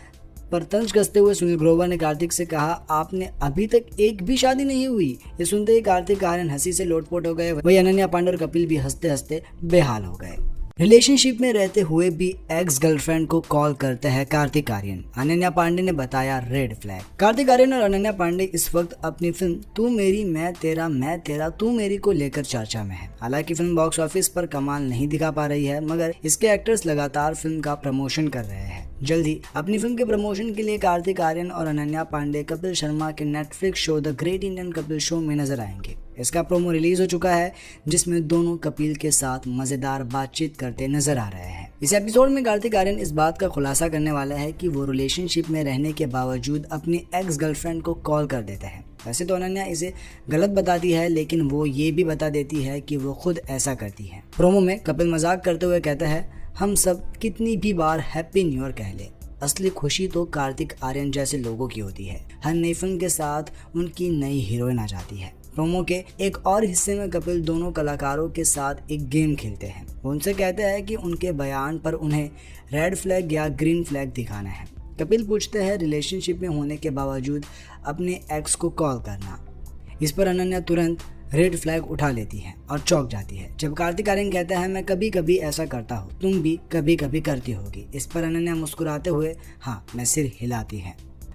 पर तंज कसते हुए सुनील ग्रोवर ने कार्तिक से कहा, आपने अभी तक एक भी शादी नहीं हुई। ये सुनते ही कार्तिक आर्यन हंसी से लोटपोट हो गए। वही अनन्या पांडे और कपिल भी हंसते हंसते बेहाल हो गए। रिलेशनशिप में रहते हुए भी एक्स गर्लफ्रेंड को कॉल करते हैं कार्तिक आर्यन, अनन्या पांडे ने बताया रेड फ्लैग। कार्तिक आर्यन और अनन्या पांडे इस वक्त अपनी फिल्म तू मेरी मैं तेरा तू मेरी को लेकर चर्चा में है। हालांकि फिल्म बॉक्स ऑफिस पर कमाल नहीं दिखा पा रही है, मगर इसके एक्टर्स लगातार फिल्म का प्रमोशन कर रहे हैं। जल्दी अपनी फिल्म के प्रमोशन के लिए कार्तिक आर्यन और अनन्या पांडे कपिल शर्मा के Netflix show the great Indian Kapil show में नजर आएंगे। इसका प्रोमो रिलीज हो चुका है, जिसमें दोनों कपिल के साथ मजेदार बातचीत करते नजर आ रहे हैं। इस एपिसोड में कार्तिक आर्यन इस बात का खुलासा करने वाला है कि वो रिलेशनशिप में रहने के बावजूद अपनी एक्स गर्लफ्रेंड को कॉल कर देते हैं। वैसे तो अनन्या इसे गलत बताती है, लेकिन वो ये भी बता देती है कि वो खुद ऐसा करती है। प्रोमो में कपिल मजाक करते हुए कहता है, हम सब कितनी भी बार हैप्पी न्यू ईयर कह ले, असली खुशी तो कार्तिक आर्यन जैसे लोगों की होती है। हर नई फिल्म के साथ उनकी नई हीरोइन आ जाती है। प्रोमो के एक और हिस्से में कपिल दोनों कलाकारों के साथ एक गेम खेलते हैं। वो उनसे कहते हैं कि उनके बयान पर उन्हें रेड फ्लैग या ग्रीन फ्लैग दिखाना है। कपिल पूछते हैं रिलेशनशिप में होने के बावजूद अपने एक्स को कॉल करना। इस पर अनन्या तुरंत रेड फ्लैग उठा लेती है और चौंक जाती है। जब कार्तिक आर्यन कहता है मैं कभी कभी ऐसा करता हूँ, तुम भी कभी कभी करती होगी। इस पर अनन्या मुस्कुराते हुए हाँ में सिर हिलाती है।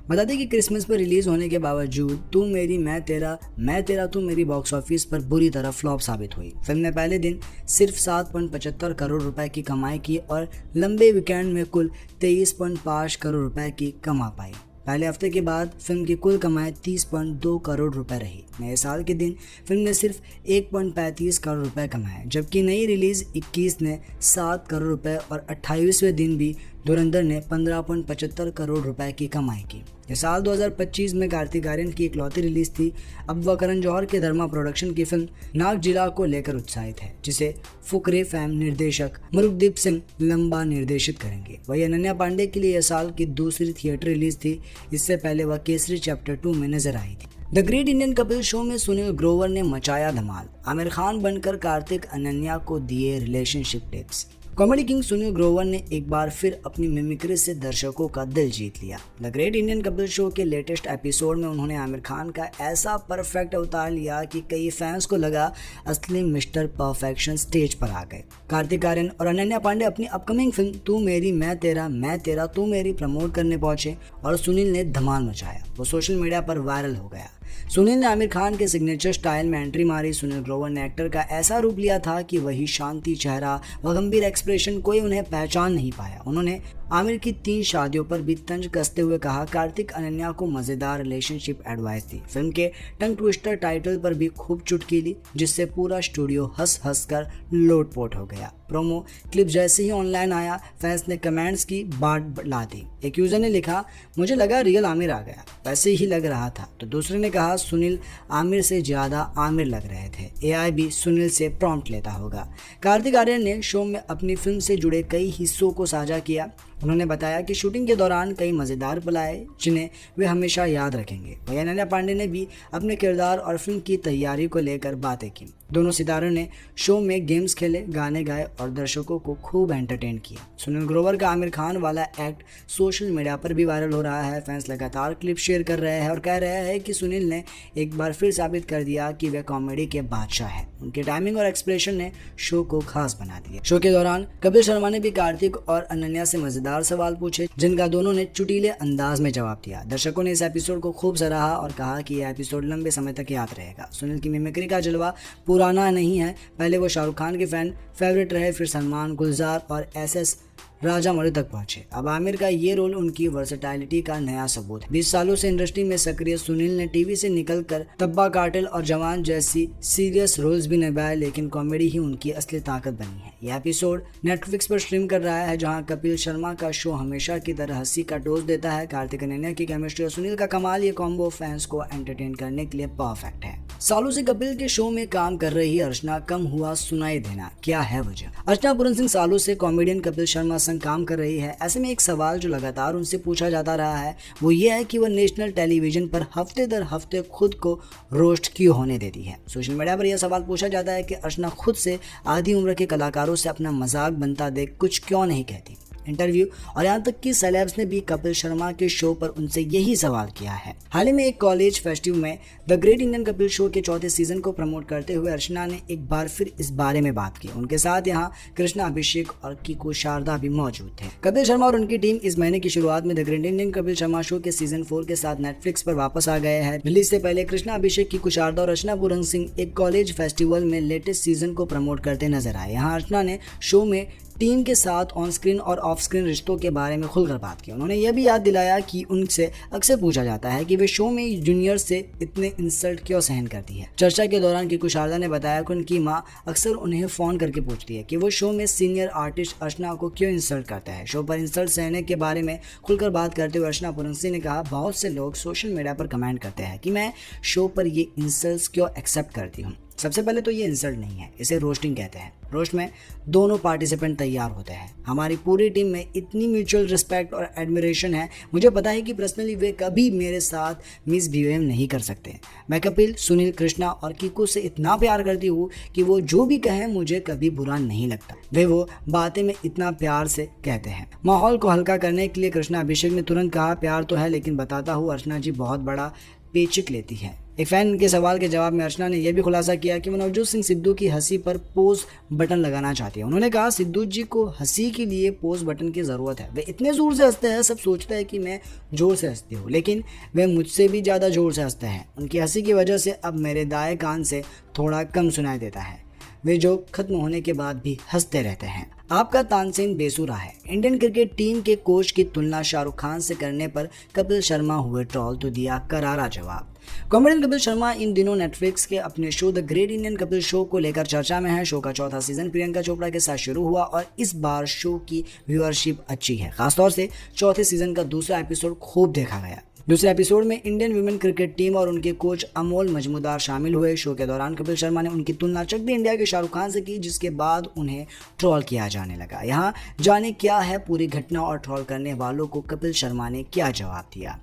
बता दें कि क्रिसमस पर रिलीज होने के बावजूद तू मेरी मैं तेरा तू मेरी बॉक्स ऑफिस पर बुरी तरह फ्लॉप साबित हुई। फिल्म ने पहले दिन सिर्फ 7.75 करोड़ रुपए की कमाई की और लंबे वीकेंड में कुल 23.5 करोड़ रुपए की कमा पाई। पहले हफ्ते के बाद फिल्म की कुल कमाई 30.2 करोड़ रुपए रही। नए साल के दिन फिल्म ने सिर्फ 1.35 करोड़ रुपए कमाए, जबकि नई रिलीज 21 ने 7 करोड़ रुपए और 28वें दिन भी धुरंधर ने 15.75 करोड़ रुपए की कमाई की। यह साल 2025 में कार्तिक आर्यन की इकलौती रिलीज थी। अब वह करण जौहर के धर्मा प्रोडक्शन की फिल्म नाग जिला को लेकर उत्साहित है, जिसे फुकरे फैम निर्देशक मुरुगदीप सिंह लंबा निर्देशित करेंगे। वही अनन्या पांडे के लिए यह साल की दूसरी थिएटर रिलीज थी। इससे पहले वह केसरी चैप्टर 2 में नजर आई थी। The great Indian Kapil show में सुनील ग्रोवर ने मचाया धमाल। आमिर खान बनकर कार्तिक अनन्या को दिए relationship tips. Comedy king Sunil Grover ने एक बार फिर अपनी मिमिक्री से दर्शकों का दिल जीत लिया। The great Indian Kapil show के लेटेस्ट एपिसोड में उन्होंने आमिर खान का ऐसा परफेक्ट अवतार लिया कि कई फैंस को लगा असली मिस्टर परफेक्शन स्टेज पर आ गए। कार्तिक आर्यन और अनन्या पांडे अपनी अपकमिंग फिल्म तू मेरी मैं तेरा तू मेरी प्रमोट करने पहुंचे और सुनील ने धमाल मचाया। वो सोशल मीडिया पर वायरल हो गया। सुनील ने आमिर खान के सिग्नेचर स्टाइल में एंट्री मारी। सुनील ग्रोवर ने एक्टर का ऐसा रूप लिया था कि वही शांति चेहरा व गंभीर एक्सप्रेशन, कोई उन्हें पहचान नहीं पाया। उन्होंने आमिर की 3 शादियों पर भी तंज कसते हुए कहा कार्तिक अनन्या को मजेदार रिलेशनशिप एडवाइस दी। फिल्म के टंग ट्विस्टर टाइटल पर भी खूब चुटकी ली, जिससे पूरा स्टूडियो हंस हंस कर लोटपोट हो गया। प्रोमो क्लिप जैसे ही ऑनलाइन आया, फैंस ने कमेंट्स की बाढ़ ला दी। एक यूजर ने लिखा मुझे लगा रियल आमिर आ गया, वैसे ही लग रहा था। तो दूसरे ने कहा सुनील आमिर से ज्यादा आमिर लग रहे थे, एआई भी सुनील से प्रॉम्प्ट लेता होगा। कार्तिक आर्यन ने शो में अपनी फिल्म से जुड़े कई हिस्सों को साझा किया। उन्होंने बताया कि शूटिंग के दौरान कई मजेदार पल आए जिन्हें वे हमेशा याद रखेंगे। वहीं अनन्या पांडे ने भी अपने किरदार और फिल्म की तैयारी को लेकर बातें की। दोनों सितारों ने शो में गेम्स खेले, गाने गाए और दर्शकों को खूब एंटरटेन किया। सुनील ग्रोवर का आमिर खान वाला एक्ट सोशल मीडिया पर भी वायरल हो रहा है। फैंस लगातार क्लिप शेयर कर रहे हैं और कह रहे हैं कि सुनील ने एक बार फिर साबित कर दिया कि वे कॉमेडी के बादशाह हैं। उनके टाइमिंग और एक्सप्रेशन ने शो को खास बना दिया। शो के दौरान कपिल शर्मा ने भी कार्तिक और अनन्या से मजेदार सवाल पूछे, जिनका दोनों ने चुटीले अंदाज में जवाब दिया। दर्शकों ने इस एपिसोड को खूब सराहा और कहा कि यह एपिसोड लंबे समय तक याद रहेगा। सुनील की मिमिक्री का जलवा पुराना नहीं है। पहले वो शाहरुख खान के फैन फेवरेट रहे, फिर सलमान, गुलजार और एसएस राजामौली तक पहुंचे। अब आमिर का ये रोल उनकी वर्सेटैलिटी का नया सबूत है। 20 सालों से इंडस्ट्री में सक्रिय सुनील ने टीवी से निकलकर तब्बा कार्टेल और जवान जैसी सीरियस रोल्स भी निभाए, लेकिन कॉमेडी ही उनकी असली ताकत बनी है। यह एपिसोड नेटफ्लिक्स पर स्ट्रीम कर रहा है, जहां कपिल शर्मा का शो हमेशा की तरह हंसी का डोज देता है। कार्तिक अनन्या की केमिस्ट्री और सुनील का कमाल, ये कॉम्बो फैंस को एंटरटेन करने के लिए परफेक्ट है। सालों से कपिल के शो में काम कर रही अर्चना कम हुआ सुनाई देना, क्या है वजह? अर्चना पूरन सिंह सालों से कॉमेडियन कपिल शर्मा संग काम कर रही है। ऐसे में एक सवाल जो लगातार उनसे पूछा जाता रहा है वो ये है कि वह नेशनल टेलीविजन पर हफ्ते दर हफ्ते खुद को रोस्ट क्यों होने देती है। सोशल मीडिया पर यह सवाल पूछा जाता है कि अर्चना खुद से आधी उम्र के कलाकारों से अपना मजाक बनता देख कुछ क्यों नहीं कहती। इंटरव्यू और यहाँ तक कि सेलेब्स ने भी कपिल शर्मा के शो पर उनसे यही सवाल किया है। हाल ही में एक कॉलेज फेस्टिव में the great Indian Kapil show के 4थे सीजन को प्रमोट करते हुए अर्चना ने एक बार फिर इस बारे में बात की। उनके साथ यहाँ कृष्णा अभिषेक और कीकू शारदा भी मौजूद थे। कपिल शर्मा और उनकी टीम इस महीने की शुरुआत में the great Indian Kapil Sharma show के सीजन 4 के साथ नेटफ्लिक्स पर वापस आ गए हैं। रिलीज से पहले कृष्णा अभिषेक, कीकू शारदा और अर्चना पूरन सिंह एक कॉलेज फेस्टिवल में लेटेस्ट सीजन को प्रमोट करते नजर आए। यहाँ अर्चना ने शो में टीम के साथ ऑन स्क्रीन और ऑफ स्क्रीन रिश्तों के बारे में खुलकर बात की। उन्होंने यह भी याद दिलाया कि उनसे अक्सर पूछा जाता है कि वे शो में जूनियर से इतने इंसल्ट क्यों सहन करती है। चर्चा के दौरान कीकू शारदा ने बताया कि उनकी मां अक्सर उन्हें फोन करके पूछती है कि वो शो में सीनियर आर्टिस्ट अर्चना को क्यों इंसल्ट करता है। शो पर इंसल्ट सहने के बारे में खुलकर बात करते हुए अर्चना पूरन सिंह ने कहा, बहुत से लोग सोशल मीडिया पर कमेंट करते हैं कि मैं शो पर ये इंसल्ट क्यों एक्सेप्ट करती हूँ। सबसे पहले तो ये इंसल्ट नहीं है, इसे रोस्टिंग कहते हैं। रोस्ट में दोनों पार्टिसिपेंट तैयार होते हैं। हमारी पूरी टीम में इतनी म्यूचुअल रिस्पेक्ट और एडमिरेशन है, मुझे पता है कि पर्सनली वे कभी मेरे साथ मिसबिहेव नहीं कर सकते। मैं कपिल, सुनील, कृष्णा और कीकू से इतना प्यार करती हूँ कि वो जो भी कहें मुझे कभी बुरा नहीं लगता। वे वो बातें में इतना प्यार से कहते हैं। माहौल को हल्का करने के लिए कृष्णा अभिषेक ने तुरंत कहा, प्यार तो है लेकिन बताता हूँ अर्चना जी बहुत बड़ा पेचक लेती है। एक फैन के सवाल के जवाब में अर्चना ने यह भी खुलासा किया कि वो नवजोत सिंह सिद्धू की हंसी पर पोज बटन लगाना चाहती है। उन्होंने कहा, सिद्धू जी को हंसी के लिए पोज बटन की जरूरत है। वे इतने जोर से हंसते हैं, सब सोचते हैं कि मैं जोर से हंसती हूँ, लेकिन वे मुझसे भी ज़्यादा जोर से हंसते हैं। उनकी हंसी की वजह से अब मेरे दाएं कान से थोड़ा कम सुनाई देता है। वे जो खत्म होने के बाद भी हंसते रहते हैं। आपका तानसेन बेसुरा है। इंडियन क्रिकेट टीम के कोच की तुलना शाहरुख खान से करने पर कपिल शर्मा हुए ट्रोल, तो दिया करारा जवाब। कॉमेडियन कपिल शर्मा इन दिनों नेटफ्लिक्स के अपने show the great Indian Kapil show को लेकर चर्चा में है। शो का चौथा सीजन प्रियंका चोपड़ा के साथ शुरू हुआ और इस बार शो की व्यूअरशिप अच्छी है। खासतौर से चौथे सीजन का दूसरा एपिसोड खूब देखा गया। दूसरे एपिसोड में इंडियन वुमेन क्रिकेट टीम और उनके कोच अमोल मजमूदार शामिल हुए। शो के दौरान कपिल शर्मा ने उनकी तुलना चक दे इंडिया के शाहरुख खान से की, जिसके बाद उन्हें ट्रोल किया जाने लगा। यहाँ जाने क्या है पूरी घटना और ट्रोल करने वालों को कपिल शर्मा ने क्या जवाब दिया।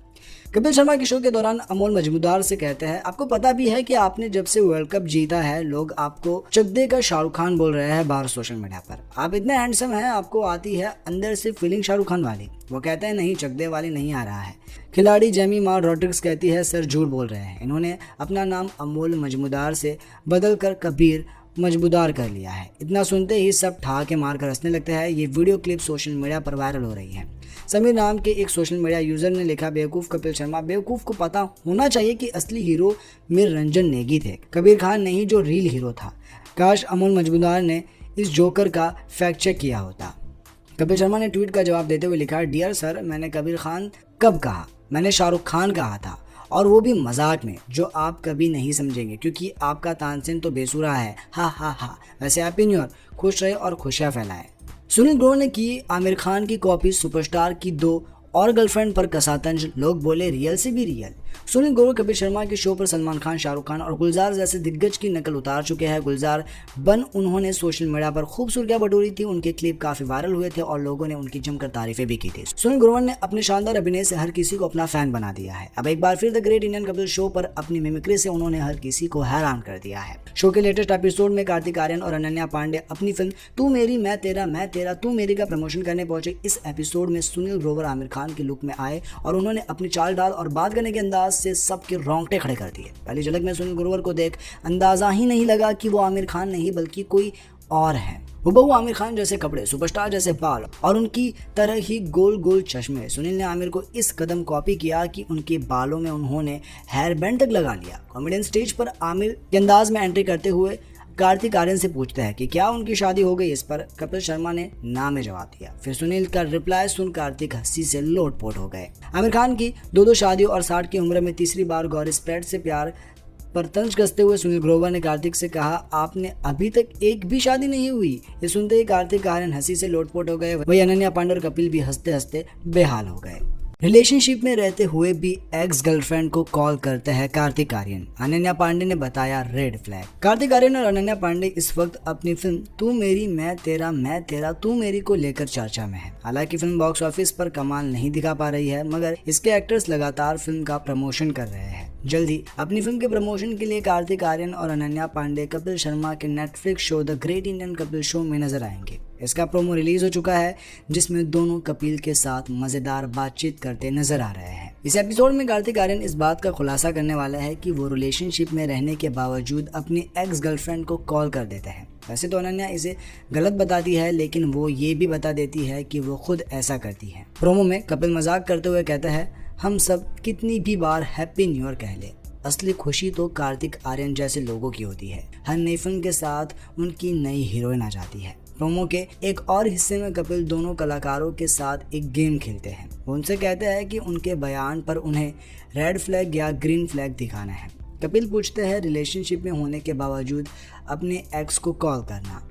कपिल शर्मा के शो के दौरान अमोल मजमूदार से कहते हैं, आपको पता भी है कि आपने जब से वर्ल्ड कप जीता है लोग आपको चकदे का शाहरुख खान बोल रहे हैं बाहर सोशल मीडिया पर। आप इतने हैंडसम हैं, आपको आती है अंदर से फीलिंग शाहरुख खान वाली। वो कहते हैं नहीं, चकदे वाली नहीं आ रहा है। खिलाड़ी जेमी मार रॉड्रिक्स कहती है, सर झूठ बोल रहे हैं। इन्होंने अपना नाम अमोल मजमूदार से बदल कर कबीर मजबूदार कर लिया है। इतना सुनते ही सब ठहाके मारकर हंसने लगते हैं। ये वीडियो क्लिप सोशल मीडिया पर वायरल हो रही है। समीर नाम के एक सोशल मीडिया यूजर ने लिखा, बेवकूफ़ कपिल शर्मा, बेवकूफ़ को पता होना चाहिए कि असली हीरो मीर रंजन नेगी थे, कबीर खान नहीं जो रियल हीरो था। काश अमोल मजमूदार ने इस जोकर का फैक्ट चेक किया होता। कपिल शर्मा ने ट्वीट का जवाब देते हुए लिखा, डियर सर, मैंने कबीर खान कब कहा? मैंने शाहरुख खान कहा था, और वो भी मजाक में, जो आप कभी नहीं समझेंगे क्योंकि आपका तानसेन तो बेसुरा है। हा हा हा। वैसे हैप्पी न्यू ईयर, खुश रहे और खुशियां फैलाएं। सुनील ग्रोवर ने की आमिर खान की कॉपी, सुपरस्टार की 2 और गर्लफ्रेंड पर कसा तंज, लोग बोले रियल से भी रियल। सुनील ग्रोवर कपिल शर्मा के शो पर सलमान खान, शाहरुख खान और गुलजार जैसे दिग्गज की नकल उतार चुके हैं। गुलजार बन उन्होंने सोशल मीडिया पर खूब सुर्खियां बटोरी थी। उनके क्लिप काफी वायरल हुए थे और लोगों ने उनकी जमकर तारीफें भी की थी। सुनील ग्रोवर ने अपने शानदार अभिनय से हर किसी को अपना फैन बना दिया है। अब एक बार फिर the great Indian Kapil show पर अपनी मिमिक्री से उन्होंने हर किसी को हैरान कर दिया है। शो के लेटेस्ट एपिसोड में कार्तिक आर्यन और अनन्या पांडे अपनी फिल्म तू मेरी मैं तेरा तू मेरी का प्रमोशन करने पहुंचे। इस एपिसोड में सुनील ग्रोवर आमिर खान के लुक में आए और उन्होंने अपनी चाल डाल और बात करने के अंदाज से सबके रोंगटे खड़े कर दिए। पहली झलक में सुनील ग्रोवर को देख अंदाजा ही नहीं लगा कि वो आमिर खान नहीं बल्कि कोई और है। हुबहू आमिर खान जैसे कपड़े, सुपरस्टार जैसे बाल और उनकी तरह ही गोल गोल चश्मे। सुनील ने आमिर को इस कदम कॉपी किया कि उनके बालों में उन्होंने हेयर बैंड तक लगा लिया। कॉमेडियन स्टेज पर आमिर के अंदाज में एंट्री करते हुए कार्तिक आर्यन से पूछते हैं कि क्या उनकी शादी हो गई। इस पर कपिल शर्मा ने ना में जवाब दिया। फिर सुनील का रिप्लाई सुन कार्तिक हंसी से लोटपोट हो गए। आमिर खान की 2 शादियों और 60 की उम्र में तीसरी बार गौरी स्प्रेड से प्यार पर तंज कसते हुए सुनील ग्रोवर ने कार्तिक से कहा, आपने अभी तक एक भी शादी नहीं हुई। ये सुनते ही कार्तिक आर्यन हंसी से लोटपोट हो गए। वही अनन्या पांडे और कपिल भी हंसते हंसते बेहाल हो गए। रिलेशनशिप में रहते हुए भी एक्स गर्लफ्रेंड को कॉल करते हैं कार्तिक आर्यन, अनन्या पांडे ने बताया रेड फ्लैग। कार्तिक आर्यन और अनन्या पांडे इस वक्त अपनी फिल्म तू मेरी मैं तेरा तू मेरी को लेकर चर्चा में है। हालांकि फिल्म बॉक्स ऑफिस पर कमाल नहीं दिखा पा रही है, मगर इसके एक्टर्स लगातार फिल्म का प्रमोशन कर रहे हैं। जल्दी अपनी फिल्म के प्रमोशन के लिए कार्तिक आर्यन और अनन्या पांडे कपिल शर्मा के Netflix show the great Indian Kapil show में नजर आएंगे। इसका प्रोमो रिलीज हो चुका है, जिसमें दोनों कपिल के साथ मजेदार बातचीत करते नजर आ रहे हैं। इस एपिसोड में कार्तिक आर्यन इस बात का खुलासा करने वाला है कि वो रिलेशनशिप में रहने के बावजूद अपनी एक्स गर्लफ्रेंड को कॉल कर देते हैं। वैसे तो अनन्या इसे गलत बताती है, लेकिन वो ये भी बता देती है कि वो खुद ऐसा करती है। प्रोमो में कपिल मजाक करते हुए कहता है, हम सब कितनी भी बार हैप्पी न्यू ईयर कह ले, असली खुशी तो कार्तिक आर्यन जैसे लोगों की होती है। हर नई फिल्म के साथ उनकी नई हीरोइन आ जाती है। प्रोमो के एक और हिस्से में कपिल दोनों कलाकारों के साथ एक गेम खेलते हैं। वो उनसे कहते हैं कि उनके बयान पर उन्हें रेड फ्लैग या ग्रीन फ्लैग दिखाना है। कपिल पूछते हैं रिलेशनशिप में होने के बावजूद अपने एक्स को कॉल करना।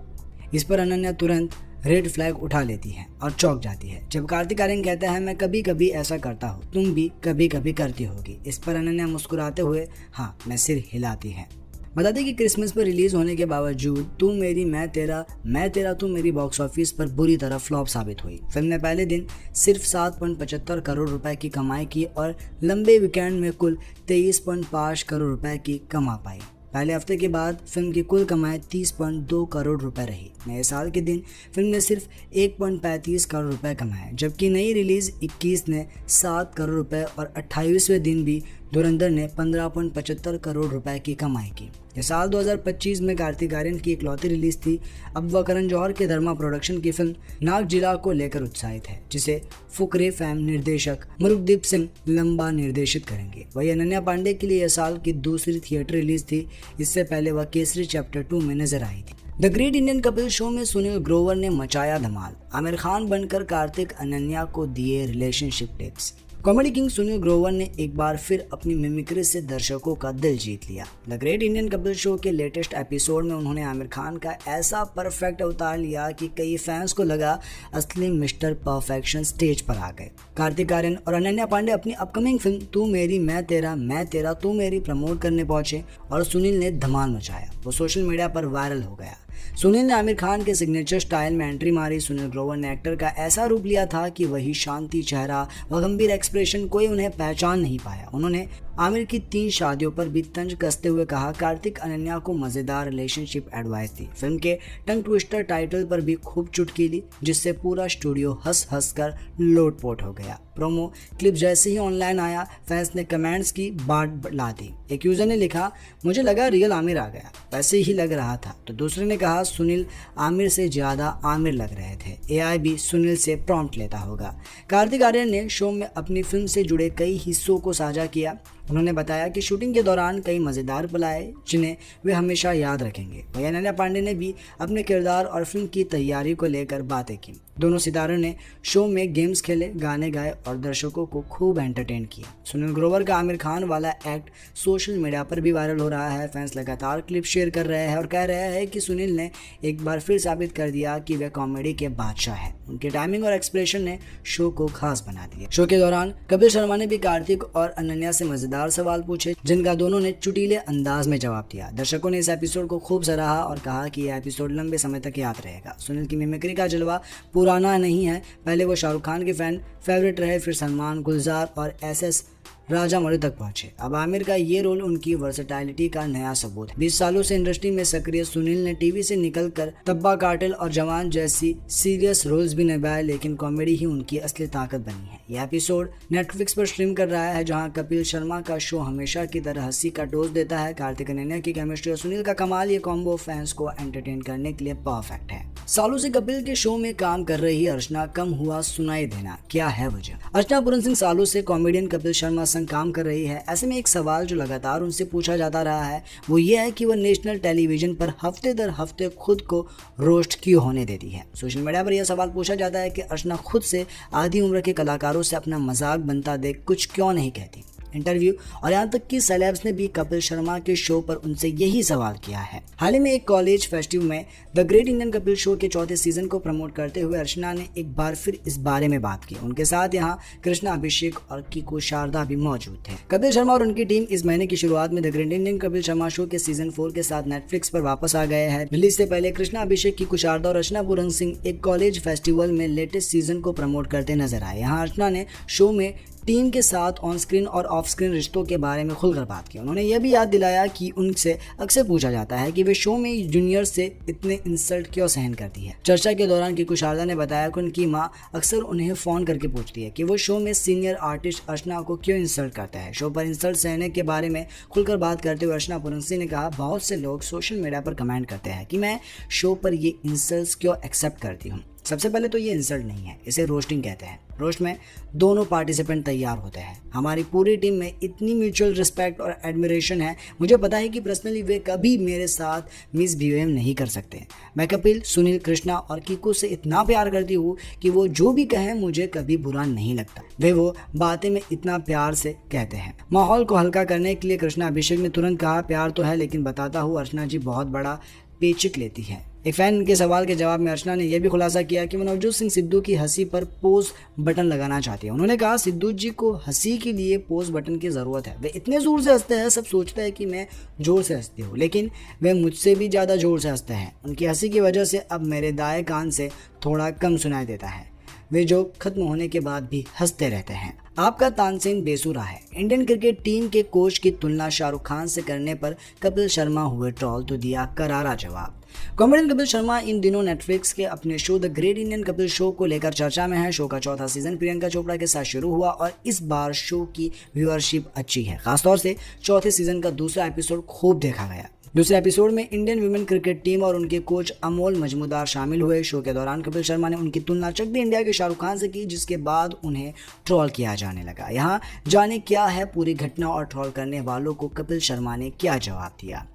इस पर अनन्या तुरंत रेड फ्लैग उठा लेती है और चौंक जाती है। जब कार्तिक आर्यन कहता है, मैं कभी कभी ऐसा करता हूँ, तुम भी कभी कभी करती होगी। इस पर अनन्या मुस्कुराते हुए हाँ मैं सिर हिलाती है। बता दें कि क्रिसमस पर रिलीज होने के बावजूद तू मेरी मैं तेरा तू मेरी बॉक्स ऑफिस पर बुरी तरह फ्लॉप साबित हुई। फिल्म ने पहले दिन सिर्फ 7.75 करोड़ रुपए की कमाई की और लंबे वीकेंड में कुल 23.5 करोड़ रुपए की कमा पाई। पहले हफ्ते के बाद फिल्म की कुल कमाई 30.2 करोड़ रुपए रही। नए साल के दिन फिल्म ने सिर्फ 1.35 करोड़ रुपए कमाए, जबकि नई रिलीज 21 ने 7 करोड़ रुपए और 28वें दिन भी धुरंधर ने 15.75 करोड़ रुपए की कमाई की। यह साल 2025 में कार्तिक आर्यन की इकलौती रिलीज थी। अब वह करण जौहर के धर्मा प्रोडक्शन की फिल्म नाग जिला को लेकर उत्साहित है, जिसे फुकरे फैम निर्देशक मुरुगदीप सिंह लंबा निर्देशित करेंगे। वही अनन्या पांडे के लिए यह साल की दूसरी थिएटर रिलीज थी। इससे पहले वह केसरी चैप्टर 2 में नजर आई थी। The great Indian Kapil show में सुनील ग्रोवर ने मचाया धमाल। आमिर खान बनकर कार्तिक अनन्या को दिए relationship tips. Comedy king Sunil Grover ने एक बार फिर अपनी मिमिक्री से दर्शकों का दिल जीत लिया। The great Indian Kapil show के लेटेस्ट एपिसोड में उन्होंने आमिर खान का ऐसा परफेक्ट अवतार लिया कि कई फैंस को लगा असली मिस्टर परफेक्शन स्टेज पर आ गए। कार्तिक आर्यन और अनन्या पांडे अपनी अपकमिंग फिल्म तू मेरी मैं तेरा तू मेरी प्रमोट करने पहुंचे और सुनील ने धमाल मचाया। वो सोशल मीडिया पर वायरल हो गया। सुनील ने आमिर खान के सिग्नेचर स्टाइल में एंट्री मारी। सुनील ग्रोवर ने एक्टर का ऐसा रूप लिया था कि वही शांति चेहरा व गंभीर एक्सप्रेशन, कोई उन्हें पहचान नहीं पाया। उन्होंने आमिर की 3 शादियों पर भी तंज कसते हुए कहा कार्तिक अनन्या को मजेदार रिलेशनशिप एडवाइस दी। फिल्म के टंग ट्विस्टर टाइटल पर भी खूब चुटकी ली, जिससे पूरा स्टूडियो हंस हंस कर लोटपोट हो गया। प्रोमो क्लिप जैसे ही ऑनलाइन आया, फैंस ने कमेंट्स की बाढ़ ला दी। एक यूजर ने लिखा, मुझे लगा रियल आमिर आ गया, वैसे ही लग रहा था। तो दूसरे ने कहा, सुनील आमिर से ज्यादा आमिर लग रहे थे, एआई भी सुनील से प्रॉम्प्ट लेता होगा। कार्तिक आर्यन ने शो में अपनी फिल्म से जुड़े कई हिस्सों को साझा किया। उन्होंने बताया कि शूटिंग के दौरान कई मजेदार पल आए जिन्हें वे हमेशा याद रखेंगे। वहीं अनन्या पांडे ने भी अपने किरदार और फिल्म की तैयारी को लेकर बातें की। दोनों सितारों ने शो में गेम्स खेले, गाने गाए और दर्शकों को खूब एंटरटेन किया। सुनील ग्रोवर का आमिर खान वाला एक्ट सोशल मीडिया पर भी वायरल हो रहा है। फैंस लगातार क्लिप शेयर कर रहे हैं और कह रहे हैं कि सुनील ने एक बार फिर साबित कर दिया कि वे कॉमेडी के बादशाह हैं। उनके टाइमिंग और एक्सप्रेशन ने शो को खास बना दिया। शो के दौरान कपिल शर्मा ने भी कार्तिक और अनन्या से मजेदार सवाल पूछे, जिनका दोनों ने चुटीले अंदाज में जवाब दिया। दर्शकों ने इस एपिसोड को खूब सराहा और कहा कि यह एपिसोड लंबे समय तक याद रहेगा। सुनील की मिमिक्री का जलवा पुराना नहीं है। पहले वो शाहरुख खान के फैन फेवरेट रहे, फिर सलमान, गुलजार और एसएस राजामौली तक पहुंचे। अब आमिर का ये रोल उनकी वर्सेटैलिटी का नया सबूत है। 20 सालों से इंडस्ट्री में सक्रिय सुनील ने टीवी से निकलकर तब्बा कार्टेल और जवान जैसी सीरियस रोल्स भी निभाए, लेकिन कॉमेडी ही उनकी असली ताकत बनी है। यह एपिसोड नेटफ्लिक्स पर स्ट्रीम कर रहा है, जहां कपिल शर्मा का शो हमेशा की तरह हंसी का डोज देता है। कार्तिक अनन्या की केमिस्ट्री और सुनील का कमाल, ये कॉम्बो फैंस को एंटरटेन करने के लिए परफेक्ट है। सालों से कपिल के शो में काम कर रही अर्चना कम हुआ सुनाई देना, क्या है वजह? अर्चना पूरन सिंह सालों से कॉमेडियन कपिल शर्मा संग काम कर रही है। ऐसे में एक सवाल जो लगातार उनसे पूछा जाता रहा है वो ये है कि वह नेशनल टेलीविजन पर हफ्ते दर हफ्ते खुद को रोस्ट क्यों होने देती है। सोशल मीडिया पर यह सवाल पूछा जाता है कि अर्चना खुद से आधी उम्र के कलाकारों से अपना मजाक बनता देख कुछ क्यों नहीं कहती। इंटरव्यू और यहाँ तक कि सेलेब्स ने भी कपिल शर्मा के शो पर उनसे यही सवाल किया है। हाल ही में एक कॉलेज फेस्टिव में the great Indian Kapil show के 4थे सीजन को प्रमोट करते हुए अर्चना ने एक बार फिर इस बारे में बात की। उनके साथ यहाँ कृष्णा अभिषेक और कीकू शारदा भी मौजूद थे। कपिल शर्मा और उनकी टीम इस महीने की शुरुआत में the great Indian Kapil Sharma show के सीजन 4 के साथ नेटफ्लिक्स पर वापस आ गए हैं। रिलीज से पहले कृष्णा अभिषेक, कीकू शारदा और अर्चना पूरन सिंह एक कॉलेज फेस्टिवल में लेटेस्ट सीजन को प्रमोट करते नजर आए। यहाँ अर्चना ने शो में टीम के साथ ऑन स्क्रीन और ऑफ स्क्रीन रिश्तों के बारे में खुलकर बात की। उन्होंने यह भी याद दिलाया कि उनसे अक्सर पूछा जाता है कि वे शो में जूनियर से इतने इंसल्ट क्यों सहन करती है। चर्चा के दौरान कीकू शारदा ने बताया कि उनकी मां अक्सर उन्हें फोन करके पूछती है कि वो शो में सीनियर आर्टिस्ट अर्चना को क्यों इंसल्ट करता है। शो पर इंसल्ट सहने के बारे में खुलकर बात करते हुए अर्चना पूरन सिंह ने कहा, बहुत से लोग सोशल मीडिया पर कमेंट करते हैं कि मैं शो पर ये इंसल्ट क्यों एक्सेप्ट करती हूँ। सबसे पहले तो ये इंसल्ट नहीं है, इसे रोस्टिंग कहते हैं। रोस्ट में दोनों पार्टिसिपेंट तैयार होते हैं। हमारी पूरी टीम में इतनी म्यूचुअल रिस्पेक्ट और एडमिरेशन है, मुझे पता है कि पर्सनली वे कभी मेरे साथ मिसबिहेव नहीं कर सकते। मैं कपिल, सुनील, कृष्णा और कीकू से इतना प्यार करती हूँ कि वो जो भी कहें मुझे कभी बुरा नहीं लगता। वो बातें में इतना प्यार से कहते हैं। माहौल को हल्का करने के लिए कृष्णा अभिषेक ने तुरंत कहा, प्यार तो है लेकिन बताता हूँ अर्चना जी, बहुत बड़ा पेचिक लेती है। एक फैन के सवाल के जवाब में अर्चना ने यह भी खुलासा किया कि वो नवजोत सिंह सिद्धू की हंसी पर पोज बटन लगाना चाहती है। उन्होंने कहा, सिद्धू जी को हंसी के लिए पोज बटन की ज़रूरत है। वे इतने ज़ोर से हंसते हैं, सब सोचते हैं कि मैं ज़ोर से हंसती हूँ, लेकिन वे मुझसे भी ज़्यादा ज़ोर से हंसते हैं। उनकी हंसी की वजह से अब मेरे दाएं कान से थोड़ा कम सुनाई देता है। वे जो खत्म होने के बाद भी हंसते रहते हैं। आपका तानसेन बेसुरा है। इंडियन क्रिकेट टीम के कोच की तुलना शाहरुख खान से करने पर कपिल शर्मा हुए ट्रोल, तो दिया करारा जवाब। कॉमेडियन कपिल शर्मा इन दिनों नेटफ्लिक्स के अपने show the great Indian Kapil show को लेकर चर्चा में है। शो का चौथा सीजन प्रियंका चोपड़ा के साथ शुरू हुआ और इस बार शो की व्यूअरशिप अच्छी है। खासतौर से चौथे सीजन का दूसरा एपिसोड खूब देखा गया। दूसरे एपिसोड में इंडियन वुमेन क्रिकेट टीम और उनके कोच अमोल मजमूदार शामिल हुए। शो के दौरान कपिल शर्मा ने उनकी तुलना चक दे इंडिया के शाहरुख खान से की, जिसके बाद उन्हें ट्रोल किया जाने लगा। यहाँ जाने क्या है पूरी घटना और ट्रोल करने वालों को कपिल शर्मा ने क्या जवाब दिया।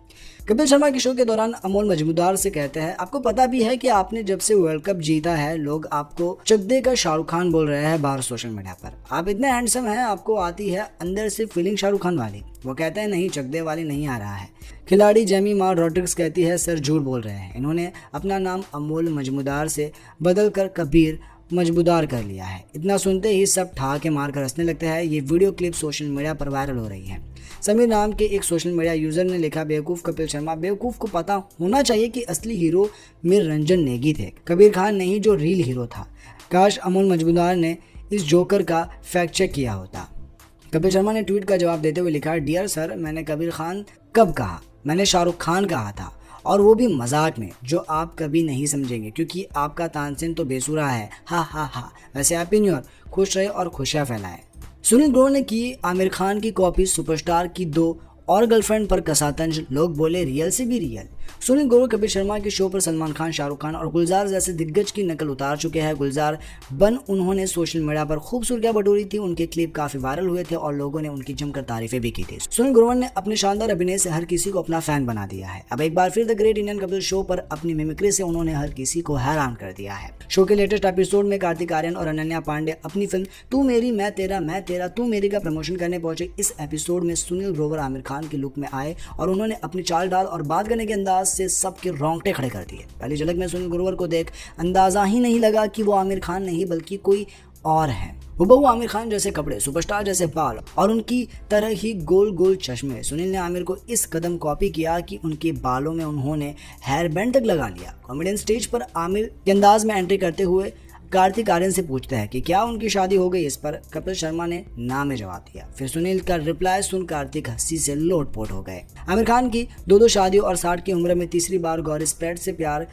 कपिल शर्मा के शो के दौरान अमोल मजमूदार से कहते हैं, आपको पता भी है कि आपने जब से वर्ल्ड कप जीता है लोग आपको चकदे का शाहरुख खान बोल रहे हैं बाहर सोशल मीडिया पर। आप इतने हैंडसम हैं, आपको आती है अंदर से फीलिंग शाहरुख खान वाली। वो कहते हैं नहीं, चकदे वाली नहीं आ रहा है। खिलाड़ी जेमी मार रॉड्रिक्स कहती है, सर झूठ बोल रहे हैं। इन्होंने अपना नाम अमोल मजमूदार से बदल कर कबीर मजबूदार कर लिया है। इतना सुनते ही सब ठहाके मारकर हंसने लगते हैं। ये वीडियो क्लिप सोशल मीडिया पर वायरल हो रही है। समीर नाम के एक सोशल मीडिया यूजर ने लिखा, बेवकूफ़ कपिल शर्मा, बेवकूफ़ को पता होना चाहिए कि असली हीरो मीर रंजन नेगी थे, कबीर खान नहीं जो रियल हीरो था। काश अमोल मजमूदार ने इस जोकर का फैक्ट चेक किया होता। कपिल शर्मा ने ट्वीट का जवाब देते हुए लिखा, डियर सर, मैंने कबीर खान कब कहा? मैंने शाहरुख खान कहा था, और वो भी मजाक में, जो आप कभी नहीं समझेंगे क्योंकि आपका तानसेन तो बेसुरा है। हा हा हा। वैसे हैप्पी न्यू ईयर, खुश रहे और खुशियाँ फैलाएं। सुनील ग्रोवर ने की आमिर खान की कॉपी, सुपरस्टार की 2 और गर्लफ्रेंड पर कसा तंज, लोग बोले रियल से भी रियल। सुनील ग्रोवर कपिल शर्मा के शो पर सलमान खान, शाहरुख खान और गुलजार जैसे दिग्गज की नकल उतार चुके हैं। गुलजार बन उन्होंने सोशल मीडिया पर खूब सुर्खियां बटोरी थी। उनके क्लिप काफी वायरल हुए थे और लोगों ने उनकी जमकर तारीफें भी की थी। सुनील ग्रोवर ने अपने शानदार अभिनय से हर किसी को अपना फैन बना दिया है। अब एक बार फिर the great Indian Kapil show पर अपनी मिमिक्री से उन्होंने हर किसी को हैरान कर दिया है। शो के लेटेस्ट एपिसोड में कार्तिक आर्यन और अनन्या पांडे अपनी फिल्म तू मेरी मैं तेरा तू मेरी का प्रमोशन करने पहुंचे। इस एपिसोड में सुनील ग्रोवर आमिर खान के लुक में आए और उन्होंने अपनी चाल डाल और बात करने के अंदाज से सबके रोंगटे खड़े कर दिए। पहली झलक में सुनील ग्रोवर को देख अंदाजा ही नहीं लगा कि वो आमिर खान नहीं बल्कि कोई और है। हुबहू आमिर खान जैसे कपड़े, सुपरस्टार जैसे बाल और उनकी तरह ही गोल गोल चश्मे। सुनील ने आमिर को इस कदम कॉपी किया कि उनके बालों में उन्होंने हेयर बैंड तक लगा लिया। कॉमेडियन स्टेज पर आमिर के अंदाज में एंट्री करते हुए कार्तिक आर्यन से पूछते हैं कि क्या उनकी शादी हो गई। इस पर कपिल शर्मा ने ना में जवाब दिया। फिर सुनील का रिप्लाई सुन कार्तिक हंसी से लोटपोट हो गए। आमिर खान की 2 शादियों और 60 की उम्र में तीसरी बार गौरी स्प्रेड से प्यार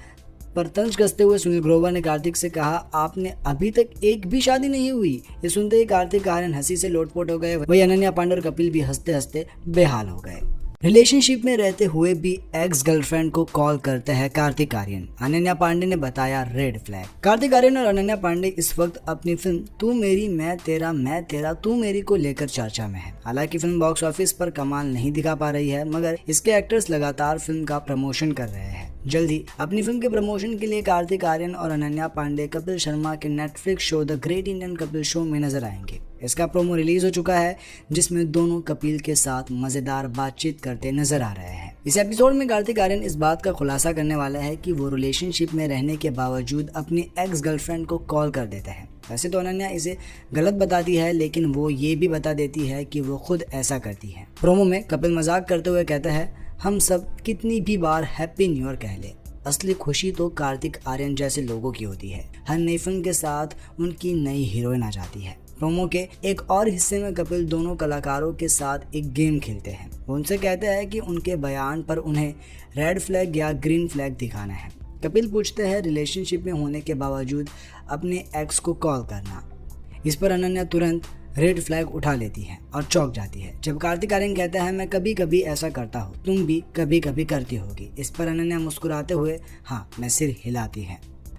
पर तंज कसते हुए सुनील ग्रोवर ने कार्तिक से कहा, आपने अभी तक एक भी शादी नहीं हुई। ये सुनते ही कार्तिक आर्यन हंसी से लोटपोट हो गए। वही अनन्या पांडे और कपिल भी हंसते हंसते बेहाल हो गए। रिलेशनशिप में रहते हुए भी एक्स गर्लफ्रेंड को कॉल करते हैं कार्तिक आर्यन, अनन्या पांडे ने बताया रेड फ्लैग। कार्तिक आर्यन और अनन्या पांडे इस वक्त अपनी फिल्म तू मेरी मैं तेरा तू मेरी को लेकर चर्चा में है। हालांकि फिल्म बॉक्स ऑफिस पर कमाल नहीं दिखा पा रही है, मगर इसके एक्टर्स लगातार फिल्म का प्रमोशन कर रहे हैं। जल्दी अपनी फिल्म के प्रमोशन के लिए कार्तिक आर्यन और अनन्या पांडे कपिल शर्मा के Netflix show the great Indian Kapil show में नजर आएंगे। इसका प्रोमो रिलीज हो चुका है, जिसमें दोनों कपिल के साथ मजेदार बातचीत करते नजर आ रहे हैं। इस एपिसोड में कार्तिक आर्यन इस बात का खुलासा करने वाला है कि वो रिलेशनशिप में रहने के बावजूद अपनी एक्स गर्लफ्रेंड को कॉल कर देते हैं। वैसे तो अनन्या इसे गलत बताती है, लेकिन वो ये भी बता देती है कि वो खुद ऐसा करती है। प्रोमो में कपिल मजाक करते हुए कहता है, हम सब कितनी भी बार हैप्पी न्यू ईयर कह ले, असली खुशी तो कार्तिक आर्यन जैसे लोगों की होती है। हर नई फिल्म के साथ उनकी नई हीरोइन आ जाती है। प्रोमो के एक और हिस्से में कपिल दोनों कलाकारों के साथ एक गेम खेलते हैं। वो उनसे कहते हैं कि उनके बयान पर उन्हें रेड फ्लैग या ग्रीन फ्लैग दिखाना है। कपिल पूछते हैं रिलेशनशिप में होने के बावजूद अपने एक्स को कॉल करना। इस पर अनन्या तुरंत रेड फ्लैग उठा लेती है और चौंक जाती है। जब कार्तिक आर्यन कहता है, मैं कभी कभी ऐसा करता हूँ, तुम भी कभी कभी करती होगी। इस पर अनन्या मुस्कुराते हुए हाँ में सिर हिलाती है।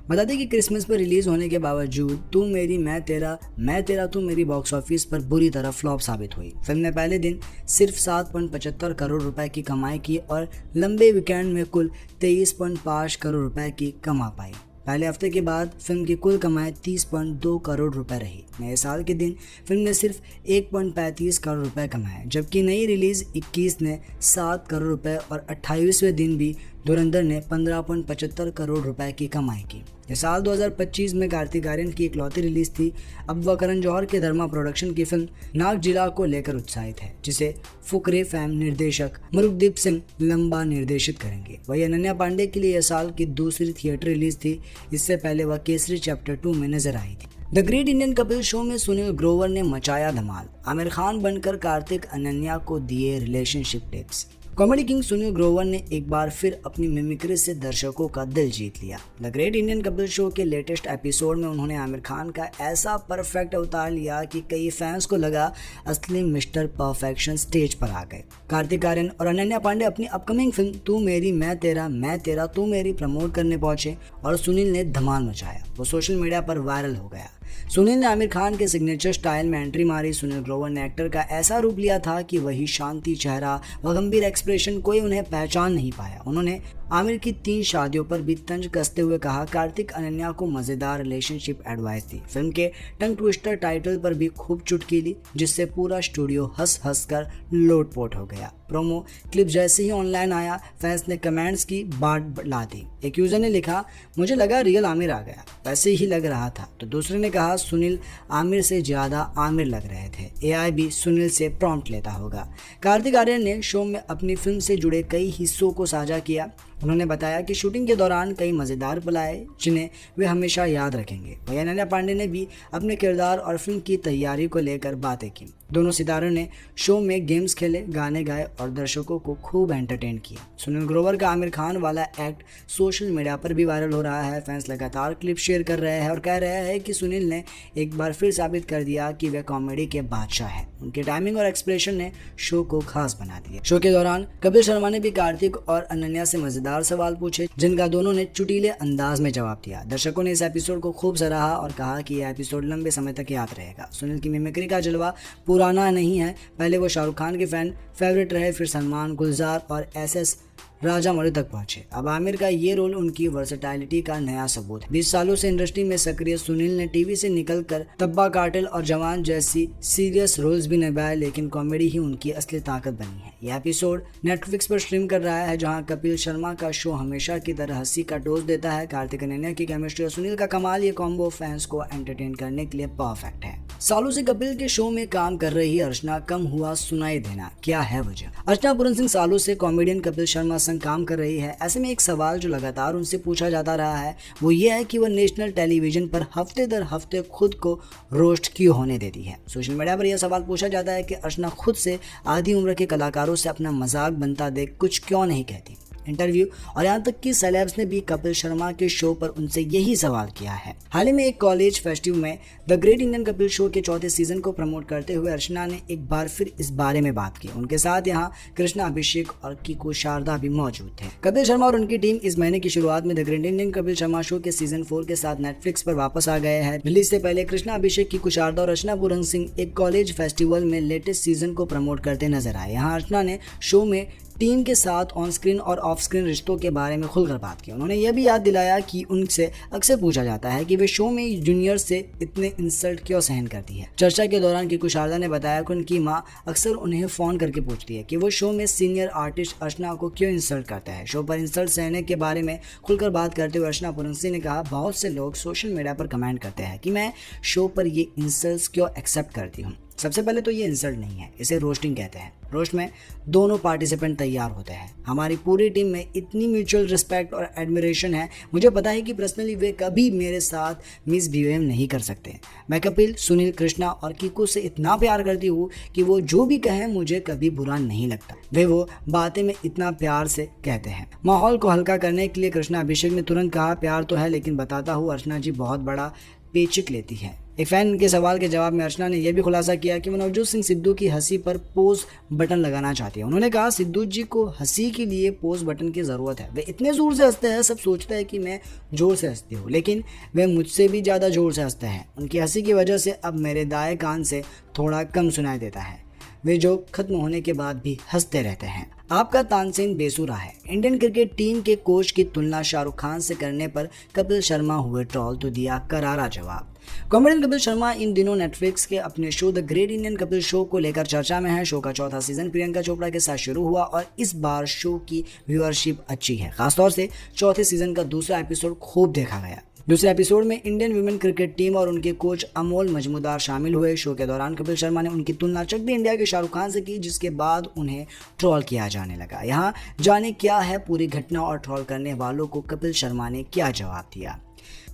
बता दें कि क्रिसमस पर रिलीज होने के बावजूद तू मेरी मैं तेरा तू मेरी बॉक्स ऑफिस पर बुरी तरह फ्लॉप साबित हुई। फिल्म ने पहले दिन सिर्फ 7.75 करोड़ रुपए की कमाई की और लंबे वीकेंड में कुल 23.5 करोड़ रुपए की कमा पाई। पहले हफ्ते के बाद फिल्म की कुल कमाई 30.2 करोड़ रुपए रही। नए साल के दिन फिल्म ने सिर्फ 1.35 करोड़ रुपए कमाए, जबकि नई रिलीज 21 ने 7 करोड़ रुपए और 28वें दिन भी धुरंधर ने 15.75 करोड़ रुपए की कमाई की। ये साल 2025 में कार्तिक आर्यन की इकलौती रिलीज थी। अब वह करण जौहर के धर्मा प्रोडक्शन की फिल्म नाग जिला को लेकर उत्साहित है, जिसे फुकरे फैम निर्देशक मुरुगदीप सिंह लंबा निर्देशित करेंगे। वही अनन्या पांडे के लिए यह साल की दूसरी थिएटर रिलीज थी। इससे पहले वह केसरी चैप्टर 2 में नजर आई थी। The great Indian Kapil show में सुनील ग्रोवर ने मचाया धमाल। आमिर खान बनकर कार्तिक अनन्या को दिए relationship tips. Comedy king Sunil Grover ने एक बार फिर अपनी मिमिक्री से दर्शकों का दिल जीत लिया। The great Indian Kapil show के लेटेस्ट एपिसोड में उन्होंने आमिर खान का ऐसा परफेक्ट अवतार लिया कि कई फैंस को लगा असली मिस्टर परफेक्शन स्टेज पर आ गए। कार्तिक आर्यन और अनन्या पांडे अपनी अपकमिंग फिल्म तू मेरी मैं तेरा तू मेरी प्रमोट करने पहुंचे और सुनील ने धमाल मचाया। वो सोशल मीडिया पर वायरल हो गया। सुनील ने आमिर खान के सिग्नेचर स्टाइल में एंट्री मारी। सुनील ग्रोवर ने एक्टर का ऐसा रूप लिया था कि वही शांति चेहरा व गंभीर एक्सप्रेशन, कोई उन्हें पहचान नहीं पाया। उन्होंने आमिर की 3 शादियों पर भी तंज कसते हुए कहा कार्तिक अनन्या को मजेदार रिलेशनशिप एडवाइस दी। फिल्म के टंग ट्विस्टर टाइटल पर भी खूब चुटकी ली, जिससे पूरा स्टूडियो हंस हंस कर लोटपोट हो गया। प्रोमो क्लिप जैसे ही ऑनलाइन आया, फैंस ने कमेंट्स की बाढ़ ला दी। एक यूजर ने लिखा, मुझे लगा रियल आमिर आ गया, वैसे ही लग रहा था। तो दूसरे ने कहा, सुनील आमिर से ज्यादा आमिर लग रहे थे, एआई भी सुनील से प्रॉम्प्ट लेता होगा। कार्तिक आर्यन ने शो में अपनी फिल्म से जुड़े कई हिस्सों को साझा किया। उन्होंने बताया कि शूटिंग के दौरान कई मजेदार पल आए जिन्हें वे हमेशा याद रखेंगे। वहीं अनन्या पांडे ने भी अपने किरदार और फिल्म की तैयारी को लेकर बातें की। दोनों सितारों ने शो में गेम्स खेले, गाने गाए और दर्शकों को खूब एंटरटेन किया। सुनील ग्रोवर का आमिर खान वाला एक्ट सोशल मीडिया पर भी वायरल हो रहा है। फैंस लगातार क्लिप शेयर कर रहे हैं और कह रहे हैं कि सुनील ने एक बार फिर साबित कर दिया कि वे कॉमेडी के बादशाह हैं। उनके टाइमिंग और एक्सप्रेशन ने शो को खास बना दिया। शो के दौरान कपिल शर्मा ने भी कार्तिक और अनन्या से मजेदार सवाल पूछे, जिनका दोनों ने चुटीले अंदाज में जवाब दिया। दर्शकों ने इस एपिसोड को खूब सराहा और कहा कि यह एपिसोड लंबे समय तक याद रहेगा। सुनील की मिमिक्री का जलवा पुराना नहीं है। पहले वो शाहरुख खान के फैन फेवरेट रहे, फिर सलमान, गुलजार और एसएस राजामौली तक पहुंचे। अब आमिर का ये रोल उनकी वर्सेटैलिटी का नया सबूत है। 20 सालों से इंडस्ट्री में सक्रिय सुनील ने टीवी से निकलकर तब्बा कार्टेल और जवान जैसी सीरियस रोल्स भी निभाए, लेकिन कॉमेडी ही उनकी असली ताकत बनी है। यह एपिसोड नेटफ्लिक्स पर स्ट्रीम कर रहा है, जहां कपिल शर्मा का शो हमेशा की तरह हंसी का डोज देता है। कार्तिक अनन्या की केमिस्ट्री और सुनील का कमाल, ये कॉम्बो फैंस को एंटरटेन करने के लिए परफेक्ट है। सालों से कपिल के शो में काम कर रही अर्चना कम हुआ सुनाई देना, क्या है वजह? अर्चना पूरन सिंह सालों से कॉमेडियन कपिल शर्मा संग काम कर रही है। ऐसे में एक सवाल जो लगातार उनसे पूछा जाता रहा है वो ये है कि वह नेशनल टेलीविजन पर हफ्ते दर हफ्ते खुद को रोस्ट क्यों होने देती है। सोशल मीडिया पर यह सवाल पूछा जाता है कि अर्चना खुद से आधी उम्र के कलाकारों से अपना मजाक बनता देख कुछ क्यों नहीं कहती। इंटरव्यू और यहाँ तक कि सेलेब्स ने भी कपिल शर्मा के शो पर उनसे यही सवाल किया है। हाल ही में एक कॉलेज फेस्टिव में the great Indian Kapil show के 4थे सीजन को प्रमोट करते हुए अर्चना ने एक बार फिर इस बारे में बात की। उनके साथ यहाँ कृष्णा अभिषेक और कीकू शारदा भी मौजूद थे। कपिल शर्मा और उनकी टीम इस महीने की शुरुआत में the great Indian Kapil Sharma show के सीजन 4 के साथ नेटफ्लिक्स पर वापस आ गए हैं। रिलीज से पहले कृष्णा अभिषेक, कीकू शारदा और अर्चना पूरन सिंह एक कॉलेज फेस्टिवल में लेटेस्ट सीजन को प्रमोट करते नजर आए। यहाँ अर्चना ने शो में टीम के साथ ऑन स्क्रीन और ऑफ स्क्रीन रिश्तों के बारे में खुलकर बात की। उन्होंने यह भी याद दिलाया कि उनसे अक्सर पूछा जाता है कि वे शो में जूनियर से इतने इंसल्ट क्यों सहन करती है। चर्चा के दौरान कीकू शारदा ने बताया कि उनकी मां अक्सर उन्हें फोन करके पूछती है कि वो शो में सीनियर आर्टिस्ट अर्चना को क्यों इंसल्ट करता है। शो पर इंसल्ट सहने के बारे में खुलकर बात करते हुए अर्चना पूरन सिंह ने कहा, बहुत से लोग सोशल मीडिया पर कमेंट करते हैं कि मैं शो पर ये इंसल्ट क्यों एक्सेप्ट करती हूँ। सबसे पहले तो ये इंसल्ट नहीं है, इसे रोस्टिंग कहते हैं। रोस्ट में दोनों पार्टिसिपेंट तैयार होते हैं। हमारी पूरी टीम में इतनी म्यूचुअल रिस्पेक्ट और एडमिरेशन है, मुझे पता है कि पर्सनली वे कभी मेरे साथ मिसबिहेव नहीं कर सकते। मैं कपिल, सुनील, कृष्णा और कीकू से इतना प्यार करती हूँ कि वो जो भी कहें मुझे कभी बुरा नहीं लगता। वे वो बातें में इतना प्यार से कहते हैं। माहौल को हल्का करने के लिए कृष्णा अभिषेक ने तुरंत कहा, प्यार तो है लेकिन बताता हूँ अर्चना जी बहुत बड़ा पेचिक लेती है। एक फैन के सवाल के जवाब में अर्चना ने यह भी खुलासा किया कि वो नवजोत सिंह सिद्धू की हंसी पर पोज बटन लगाना चाहती है। उन्होंने कहा, सिद्धू जी को हंसी के लिए पोज बटन की जरूरत है। वे इतने जोर से हंसते हैं, सब सोचते हैं कि मैं जोर से हंसती हूँ, लेकिन वे मुझसे भी ज़्यादा जोर से हंसते हैं। उनकी हंसी की वजह से अब मेरे दाएं कान से थोड़ा कम सुनाई देता है। वे जोक खत्म होने के बाद भी हंसते रहते हैं। आपका तानसेन बेसुरा है। इंडियन क्रिकेट टीम के कोच की तुलना शाहरुख खान से करने पर कपिल शर्मा हुए ट्रोल, तो दिया करारा जवाब। कॉमेडियन कपिल शर्मा इन दिनों नेटफ्लिक्स के अपने show the great Indian Kapil show को लेकर चर्चा में है। शो का चौथा सीजन प्रियंका चोपड़ा के साथ शुरू हुआ और इस बार शो की व्यूअरशिप अच्छी है। खासतौर से चौथे सीजन का दूसरा एपिसोड खूब देखा गया। दूसरे एपिसोड में इंडियन वुमेन क्रिकेट टीम और उनके कोच अमोल मजमूदार शामिल हुए। शो के दौरान कपिल शर्मा ने उनकी तुलना चक दे इंडिया के शाहरुख खान से की, जिसके बाद उन्हें ट्रोल किया जाने लगा। यहाँ जाने क्या है पूरी घटना और ट्रोल करने वालों को कपिल शर्मा ने क्या जवाब दिया।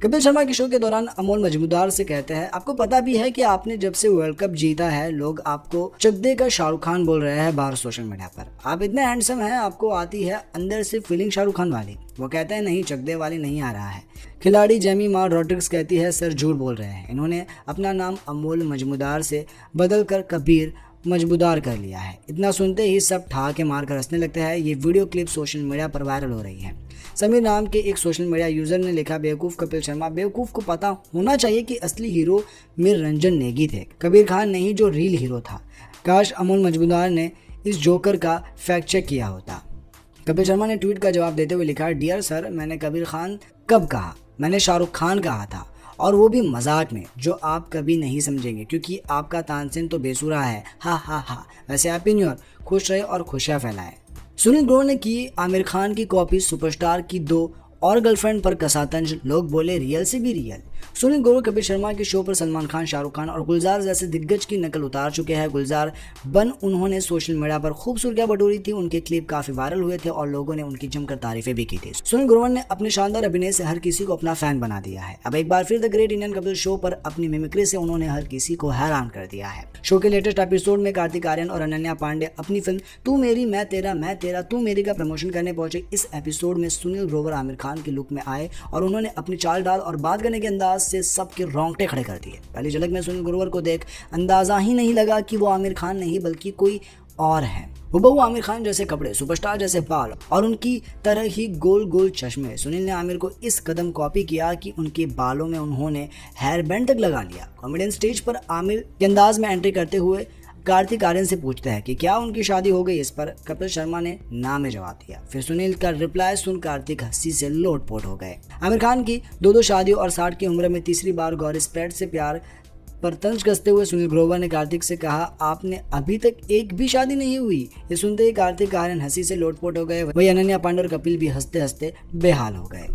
कपिल शर्मा के शो के दौरान अमोल मजमूदार से कहते हैं, आपको पता भी है कि आपने जब से वर्ल्ड कप जीता है लोग आपको चकदे का शाहरुख खान बोल रहे हैं बाहर सोशल मीडिया पर। आप इतने हैंडसम हैं, आपको आती है अंदर से फीलिंग शाहरुख खान वाली। वो कहते हैं नहीं, चकदे वाली नहीं आ रहा है। खिलाड़ी जेमी मार रॉड्रिक्स कहती है, सर झूठ बोल रहे हैं। इन्होंने अपना नाम अमोल मजमूदार से बदल कर कबीर मजबूदार कर लिया है। इतना सुनते ही सब ठहाके मारकर हंसने लगते हैं। ये वीडियो क्लिप सोशल मीडिया पर वायरल हो रही है। समीर नाम के एक सोशल मीडिया यूजर ने लिखा, बेवकूफ़ कपिल शर्मा, बेवकूफ़ को पता होना चाहिए कि असली हीरो मीर रंजन नेगी थे, कबीर खान नहीं जो रियल हीरो था। काश अमोल मजमूदार ने इस जोकर का फैक्ट चेक किया होता। कपिल शर्मा ने ट्वीट का जवाब देते हुए लिखा, डियर सर, मैंने कबीर खान कब कहा? मैंने शाहरुख खान कहा था, और वो भी मजाक में, जो आप कभी नहीं समझेंगे क्योंकि आपका तानसेन तो बेसुरा है। हा हा हा। वैसे हैप्पी न्यू ईयर, खुश रहे और खुशियां फैलाएं। सुनील ग्रोवर ने की आमिर खान की कॉपी, सुपरस्टार की 2 और गर्लफ्रेंड पर कसा तंज, लोग बोले रियल से भी रियल। सुनील ग्रोवर कपिल शर्मा के शो पर सलमान खान, शाहरुख खान और गुलजार जैसे दिग्गज की नकल उतार चुके हैं। गुलजार बन उन्होंने सोशल मीडिया पर खूब सुर्खियां बटोरी थी। उनके क्लिप काफी वायरल हुए थे और लोगों ने उनकी जमकर तारीफें भी की थी। सुनील ग्रोवर ने अपने शानदार अभिनय से हर किसी को अपना फैन बना दिया है। अब एक बार फिर the great Indian Kapil show पर अपनी मिमिक्री से उन्होंने हर किसी को हैरान कर दिया है। शो के लेटेस्ट एपिसोड में कार्तिक आर्यन और अनन्या पांडे अपनी फिल्म तू मेरी मैं तेरा तू मेरी का प्रमोशन करने पहुंचे। इस एपिसोड में सुनील ग्रोवर आमिर खान के लुक में आए और उन्होंने अपनी चाल डाल और बात करने के अंदाज से सबके रोंगटे खड़े कर दिए। पहली झलक में सुनील ग्रोवर को देख अंदाजा ही नहीं लगा कि वो आमिर खान नहीं बल्कि कोई और है। हुबहू आमिर खान जैसे कपड़े, सुपरस्टार जैसे बाल और उनकी तरह ही गोल गोल चश्मे। सुनील ने आमिर को इस कदम कॉपी किया कि उनके बालों में उन्होंने हेयर बैंड तक लगा लिया। कॉमेडियन स्टेज पर आमिर के अंदाज में एंट्री करते हुए कार्तिक आर्यन से पूछते हैं कि क्या उनकी शादी हो गई। इस पर कपिल शर्मा ने ना में जवाब दिया। फिर सुनील का रिप्लाई सुन कार्तिक हंसी से लोटपोट हो गए। आमिर खान की 2 शादियों और 60 की उम्र में तीसरी बार गौरी स्प्रेड से प्यार पर तंज कसते हुए सुनील ग्रोवर ने कार्तिक से कहा, आपने अभी तक एक भी शादी नहीं हुई। ये सुनते ही कार्तिक आर्यन हंसी से लोटपोट हो गए। वही अनन्या पांडे और कपिल भी हंसते हंसते बेहाल हो गए।